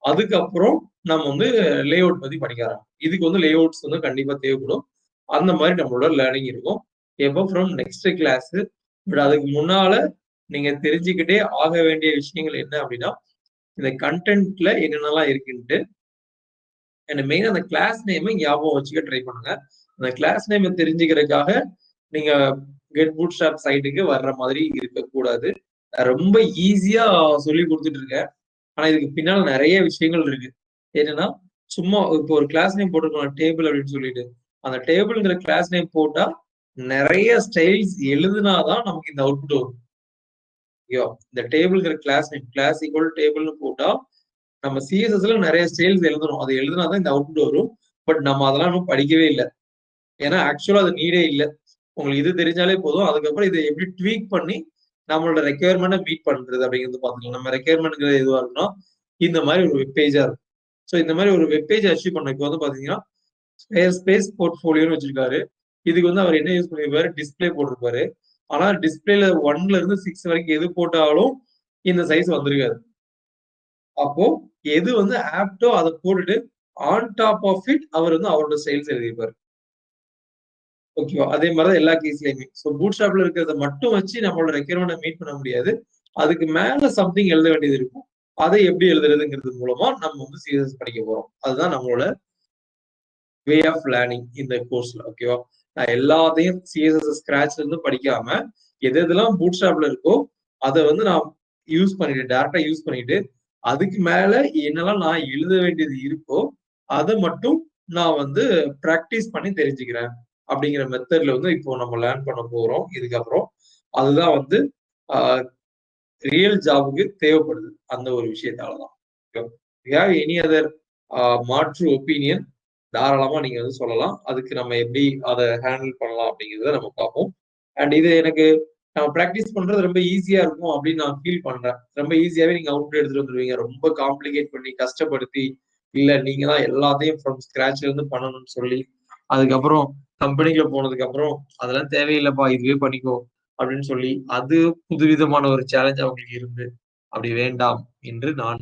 அதுக்கப்புறம் நம்ம வந்து லே அவுட் பத்தி படிக்க ஆரம்பிக்கும். இதுக்கு வந்து லே அவுட்ஸ் வந்து கண்டிப்பா தேவைப்படும். அந்த மாதிரி நம்மளோட லேர்னிங் இருக்கும். எப்போ ஃப்ரம் நெக்ஸ்ட் கிளாஸ். பட் அதுக்கு முன்னால நீங்க தெரிஞ்சுக்கிட்டே ஆக வேண்டிய விஷயங்கள் என்ன அப்படின்னா, இந்த கண்டென்ட்ல என்னென்னலாம் இருக்குன்ட்டு அண்ட் மெயினா அந்த கிளாஸ் நேமை ஞாபகம் வச்சுக்க ட்ரை பண்ணுங்க. அந்த கிளாஸ் நேமை தெரிஞ்சுக்கிறதுக்காக நீங்க கெட் பூட் ஸ்ட்ராப் சைட்டுக்கு வர்ற மாதிரி இருக்கக்கூடாது. ரொம்ப ஈஸியா சொல்லி கொடுத்துட்டு இருக்கேன். ஆனா இதுக்கு பின்னால நிறைய விஷயங்கள் இருக்கு. என்னன்னா, சும்மா இப்போ ஒரு கிளாஸ் நேம் போட்டுருக்கோம் டேபிள் அப்படின்னு சொல்லிட்டு, அந்த டேபிள்ங்கிற கிளாஸ் நேம் போட்டா நிறைய ஸ்டைல்ஸ் எழுதுனாதான் நமக்கு இந்த அவுட்புட் வரும். இந்த டேபிள்ங்கிற கிளாஸ் நேம் கிளாஸ் ஈக்குவல் டேபிள்னு போட்டா நம்ம சிஎஸ்எஸ்ல நிறைய ஸ்டைல்ஸ் எழுதணும். அது எழுதுனாதான் இந்த அவுட்புட் வரும். பட் நம்ம அதெல்லாம் இன்னும் படிக்கவே இல்லை. ஏன்னா ஆக்சுவலா அது நீடே இல்லை. உங்களுக்கு இது தெரிஞ்சாலே போதும். அதுக்கப்புறம் இதை எப்படி ட்வீக் பண்ணி நம்மளோட ரெக்யர்மெண்ட்டை மீட் பண்றது அப்படிங்கிறது பாத்துக்கலாம். நம்ம ரெக்யர்மெண்ட்ங்கிறது எதுவா இருக்குன்னா இந்த மாதிரி ஒரு வெப்பேஜா இருக்கும். ஸோ இந்த மாதிரி ஒரு வெப்பேஜ் அச்சீவ் பண்ண இப்போ வந்து பாத்தீங்கன்னா ஸ்பேஸ் போர்ட்ஃபோலியோன்னு வச்சிருக்காரு. இதுக்கு வந்து அவர் என்ன யூஸ் பண்ணிருப்பாரு, டிஸ்பிளே போட்டிருப்பாரு. ஆனா டிஸ்பிளேல 1ல இருந்து 6 வரைக்கும் எது போட்டாலும் இந்த சைஸ் வந்திருக்காது. அப்போ எது வந்து ஆப்டோ அதை போட்டுட்டு ஆன் டாப் ஆஃப் இட் அவர் வந்து அவரோட ஸ்டைல்ஸ் எழுதியிருப்பாரு. ஓகேவா? அதே மாதிரிதான் எல்லா கேஸ்லயுமே. ஸோ பூட் ஸ்ட்ராப்ல இருக்கிறத மட்டும் வச்சு நம்மளோட ரெக்யர்மெண்ட் மீட் பண்ண முடியாது. அதுக்கு மேல சம்திங் எழுத வேண்டியது இருக்கும். அதை எப்படி எழுதுறதுங்கிறது மூலமா நம்ம வந்து சிஎஸ்எஸ் படிக்க போறோம். அதுதான் நம்மளோட வே ஆஃப் லேர்னிங் இந்த கோர்ஸ்ல. ஓகேவா? நான் எல்லாத்தையும் சிஎஸ்எஸ் ஸ்கிராச்ல இருந்து படிக்காம எது எதெல்லாம் பூட் ஸ்ட்ராப்ல இருக்கோ அதை வந்து நான் யூஸ் பண்ணிட்டு டேரக்டா யூஸ் பண்ணிட்டு அதுக்கு மேல என்னெல்லாம் நான் எழுத வேண்டியது இருக்கோ அதை மட்டும் நான் வந்து பிராக்டிஸ் பண்ணி தெரிஞ்சுக்கிறேன் அப்படிங்கிற மெத்தட்ல வந்து இப்போ நம்ம லேர்ன் பண்ண போறோம். இதுக்கப்புறம் அதுதான் வந்து ரியல் ஜாபுக்கு தேவைப்படுது. அந்த ஒரு விஷயத்தாலதான். எனி அதர் மாற்று ஒப்பீனியன் தாராளமா நீங்க வந்து சொல்லலாம். அதுக்கு நம்ம எப்படி அதை ஹேண்டில் பண்ணலாம் அப்படிங்கிறத நம்ம பார்ப்போம். அண்ட் இது எனக்கு நம்ம ப்ராக்டிஸ் பண்றது ரொம்ப ஈஸியா இருக்கும் அப்படின்னு நான் ஃபீல் பண்றேன். ரொம்ப ஈஸியாவே நீங்க அவுட் எடுத்துட்டு வந்துருவீங்க. ரொம்ப காம்ப்ளிகேட் பண்ணி கஷ்டப்படுத்தி இல்ல நீங்க தான் எல்லாத்தையும் ஃப்ரம் ஸ்கிராச்ல இருந்து பண்ணணும்னு சொல்லி அதுக்கப்புறம் கம்பெனிக்குள்ள போனதுக்கு அப்புறம் அதெல்லாம் தேவையில்லைப்பா இதுவே பண்ணிக்கோ அப்படின்னு சொல்லி அது புதுவிதமான ஒரு சேலஞ்ச் அவங்களுக்கு இருந்து அப்படி வேண்டாம் என்று நான்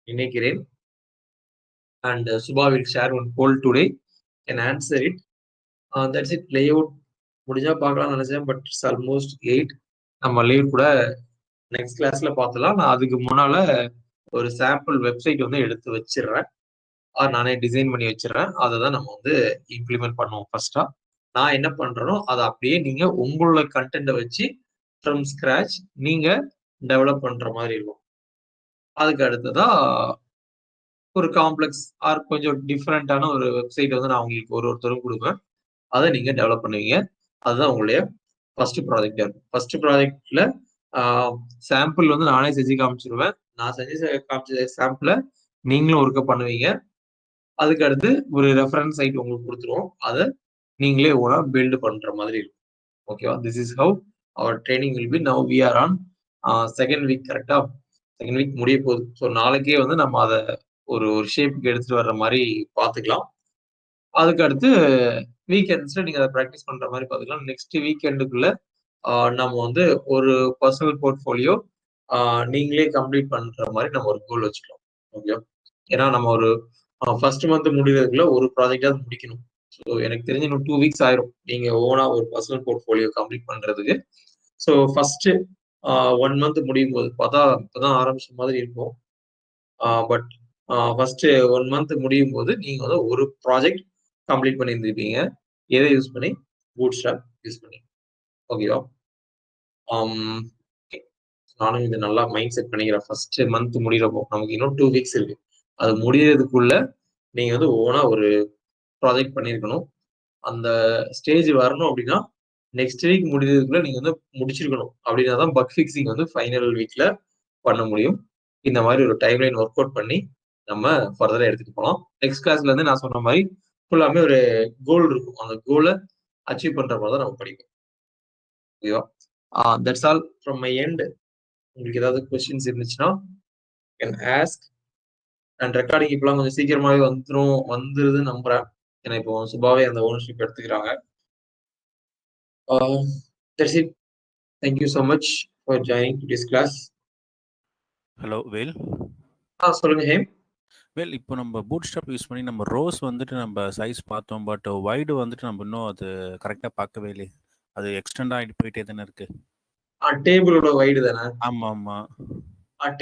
நினைக்கிறேன். And Subha will share one poll today and answer it. That's it. Layout முடிஞ்சா பார்க்கலாம்னு நினைச்சேன். But it's almost 8. நம்ம லேஅவுட் கூட நெக்ஸ்ட் கிளாஸ்ல பார்த்தலாம். நான் அதுக்கு முன்னால ஒரு சாம்பிள் வெப்சைட் வந்து எடுத்து வச்சிடுறேன். நானே டிசைன் பண்ணி வச்சிடறேன். அதை தான் நம்ம வந்து இம்ப்ளிமெண்ட் பண்ணுவோம் ஃபர்ஸ்டா. நான் என்ன பண்றேனோ அதை அப்படியே நீங்க உங்களோட கண்டென்ட்டை வச்சு ஃப்ரம் ஸ்கிராச் நீங்க டெவலப் பண்ற மாதிரி இருக்கும். அதுக்கு அடுத்ததா ஒரு காம்ப்ளெக்ஸ் ஆர் கொஞ்சம் டிஃப்ரெண்டான ஒரு வெப்சைட் வந்து நான் உங்களுக்கு ஒருத்தரும் கொடுப்பேன். அதை நீங்க டெவலப் பண்ணுவீங்க. அதுதான் உங்களுடைய ஃபர்ஸ்ட் ப்ராஜெக்டா இருக்கும். ஃபர்ஸ்ட் ப்ராஜெக்ட்ல சாம்பிள் வந்து நானே செஞ்சு காமிச்சிருவேன். நான் செஞ்சு காமிச்ச சாம்பிள நீங்களும் ஒர்க்க பண்ணுவீங்க. அதுக்கு அடுத்து ஒரு ரெஃபரன்ஸ் சைட் உங்களுக்கு கொடுத்துருவோம். அதை நீங்களே ஓனா பில்டு பண்ற மாதிரி இருக்கும். ஓகேவா? This is how our training will be. Now we are on second week. கரெக்டா? செகண்ட் வீக் முடிய போகுது. ஸோ நாளைக்கே வந்து நம்ம அதை ஒரு ஷேப்புக்கு எடுத்துட்டு வர்ற மாதிரி பார்த்துக்கலாம். அதுக்கு அடுத்து வீக்கெண்ட்ஸ்ல நீங்க அதை ப்ராக்டிஸ் பண்ற மாதிரி பார்த்துக்கலாம். நெக்ஸ்ட் வீக்கெண்டுக்குள்ள நம்ம வந்து ஒரு பர்சனல் போர்ட்ஃபோலியோ நீங்களே கம்ப்ளீட் பண்ற மாதிரி நம்ம ஒரு கோல் வச்சுக்கலாம். ஓகே? ஏன்னா நம்ம ஒரு ஃபர்ஸ்ட் மந்த் முடிகிறதுக்குள்ள ஒரு ப்ராஜெக்டாவது முடிக்கணும். ஸோ எனக்கு தெரிஞ்சு இன்னும் 2 வீக்ஸ் ஆயிரும் நீங்க ஓனா ஒரு பர்சனல் போர்ட்ஃபோலியோ கம்ப்ளீட் பண்றதுக்கு. ஸோ ஃபர்ஸ்ட் 1 மந்த் முடியும் போது பார்த்தா இப்பதான் ஆரம்பிச்ச மாதிரி இருக்கும். பட் ஃபர்ஸ்ட் 1 மந்த் முடியும் போது நீங்க வந்து ஒரு ப்ராஜெக்ட் கம்ப்ளீட் பண்ணியிருந்திருப்பீங்க. எதை யூஸ் பண்ணி? பூட்ஸ்ட்ராப் யூஸ் பண்ணி. ஓகேவா? நானும் இது நல்லா மைண்ட் செட் பண்ணிக்கிறேன். ஃபர்ஸ்ட் மந்த் முடிகிறப்போ நமக்கு இன்னும் 2 வீக்ஸ் இருக்கு. அது முடியறதுக்குள்ள நீங்க வந்து ஓனா ஒரு ப்ராஜெக்ட் பண்ணியிருக்கணும். அந்த ஸ்டேஜ் வரணும் அப்படின்னா நெக்ஸ்ட் வீக் முடியறதுக்குள்ள நீங்க வந்து முடிச்சிருக்கணும். அப்படின்னா தான் பக் ஃபிக்ஸிங் வந்து ஃபைனல் வீக்ல பண்ண முடியும். இந்த மாதிரி ஒரு டைம்லைன் ஒர்க் அவுட் பண்ணி நம்ம ஃபர்தரா எடுத்துட்டு போகலாம். நெக்ஸ்ட் கிளாஸ்ல இருந்து நான் சொன்ன மாதிரி ஃபுல்லாமே ஒரு கோல் இருக்கும். அந்த கோலை அச்சீவ் பண்ற மாதிரி தான் நம்ம படிப்போம். ஓகேவா? That's all from my end. உங்களுக்கு ஏதாவது கொஸ்டின்ஸ் இருந்துச்சுன்னா கேன் ஆஸ்க். அண்ட் ரெக்கார்டிங் இப்பெல்லாம் கொஞ்சம் சீக்கிரமாவே வந்துருது நம்புறேன். ஏன்னா இப்போ சுபாவே அந்த ஓனர்ஷிப் எடுத்துக்கிறாங்க. That's it. Thank you so much for joining today's class. Hello Vel. சொல்லுங்க ஹேம். வேல், இப்போ நம்ம பூட் ஸ்ட்ராப் யூஸ் பண்ணி நம்ம ரோஸ் வந்துட்டு நம்ம சைஸ் பார்த்தோம். பட் வைடு வந்துட்டு நம்ம இன்னும் அது கரெக்டாக பார்க்கவே இல்லையே. அது எக்ஸ்டெண்ட் ஆகிட்டு போயிட்டே தானே இருக்கு. டேபிளோட வைடு தானே? ஆமா ஆமா.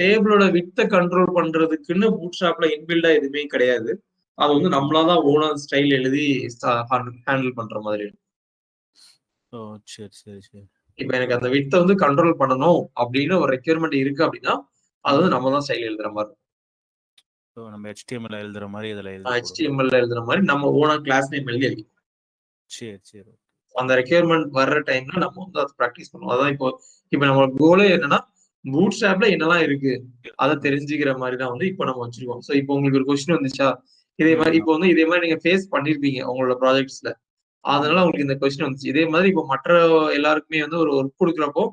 டேபிளோட வித்தை கண்ட்ரோல் பண்றதுக்குன்னு பூட் ஸ்ட்ராப்ல இன்பில்டா எதுவுமே கிடையாது. அது வந்து நம்மளாதான் ஓனர் ஸ்டைல் எழுதி ஹேண்டில் பண்ற மாதிரி இருக்கும். ஓ சரி சரி சரி. இப்ப எனக்கு அந்த வித்தை வந்து கண்ட்ரோல் பண்ணணும் அப்படின்னு ஒரு ரெக்யர்மெண்ட் இருக்கு அப்படின்னா அது வந்து நம்ம தான் ஸ்டைல் எழுதுற மாதிரி இருக்கும். நம்ம HTML எழுதுற மாதிரி இதுல HTML எழுதுற மாதிரி நம்ம ஓனா கிளாஸ் நேம் எழுதி சரி சரி. அந்த ரெக்யர்மெண்ட் வர்ற டைம்ல நம்ம வந்து அதை ப்ராக்டிஸ் பண்ணுவோம். அதான் இப்போ நம்ம கோலே என்னன்னா பூட் ஸ்ட்ராப்ல என்னெல்லாம் இருக்கு அதை தெரிஞ்சுக்கிற மாதிரி தான் வந்து இப்போ நம்ம வச்சிருக்கோம். ஸோ இப்போ உங்களுக்கு ஒரு கொஸ்டின் வந்துச்சா இதே மாதிரி இப்போ வந்து இதே மாதிரி நீங்க ஃபேஸ் பண்ணிருப்பீங்க உங்களோட ப்ராஜெக்ட்ஸ்ல. அதனால உங்களுக்கு இந்த கொஸ்டின் வந்துச்சு. இதே மாதிரி இப்போ மற்ற எல்லாருக்குமே வந்து ஒரு ஒர்க் கொடுக்குறப்போ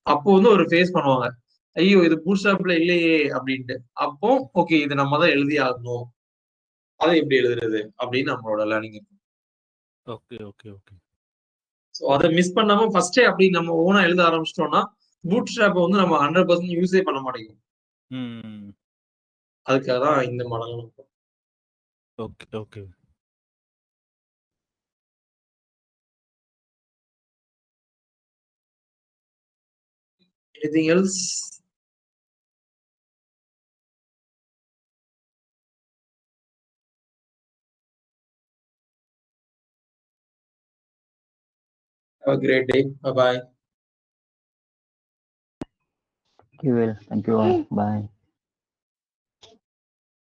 அப்போ வந்து ஒரு ஃபேஸ் பண்ணுவாங்க. ஐயோ இது பூட் ஸ்ட்ராப்ல இல்லையே அப்படின்ட்டு. அப்போ ஓகே இது நம்ம தான் எழுதி ஆகணும். அதை எப்படி எழுதுறது அப்படின்னு நம்மளோட லேர்னிங் இருக்கும். Okay okay okay. ஸோ அதை மிஸ் பண்ணாம ஃபர்ஸ்டே அப்படி நம்ம ஓனா எழுத ஆரம்பிச்சிட்டோம்னா பூட் ஸ்ட்ராப்பை வந்து நம்ம 100% யூஸே பண்ண மாட்டேங்குது. அதுக்காக தான் இந்த model. Okay okay. Anything else? Have a great day. Bye bye. Thank you, Will. Thank you all. Bye.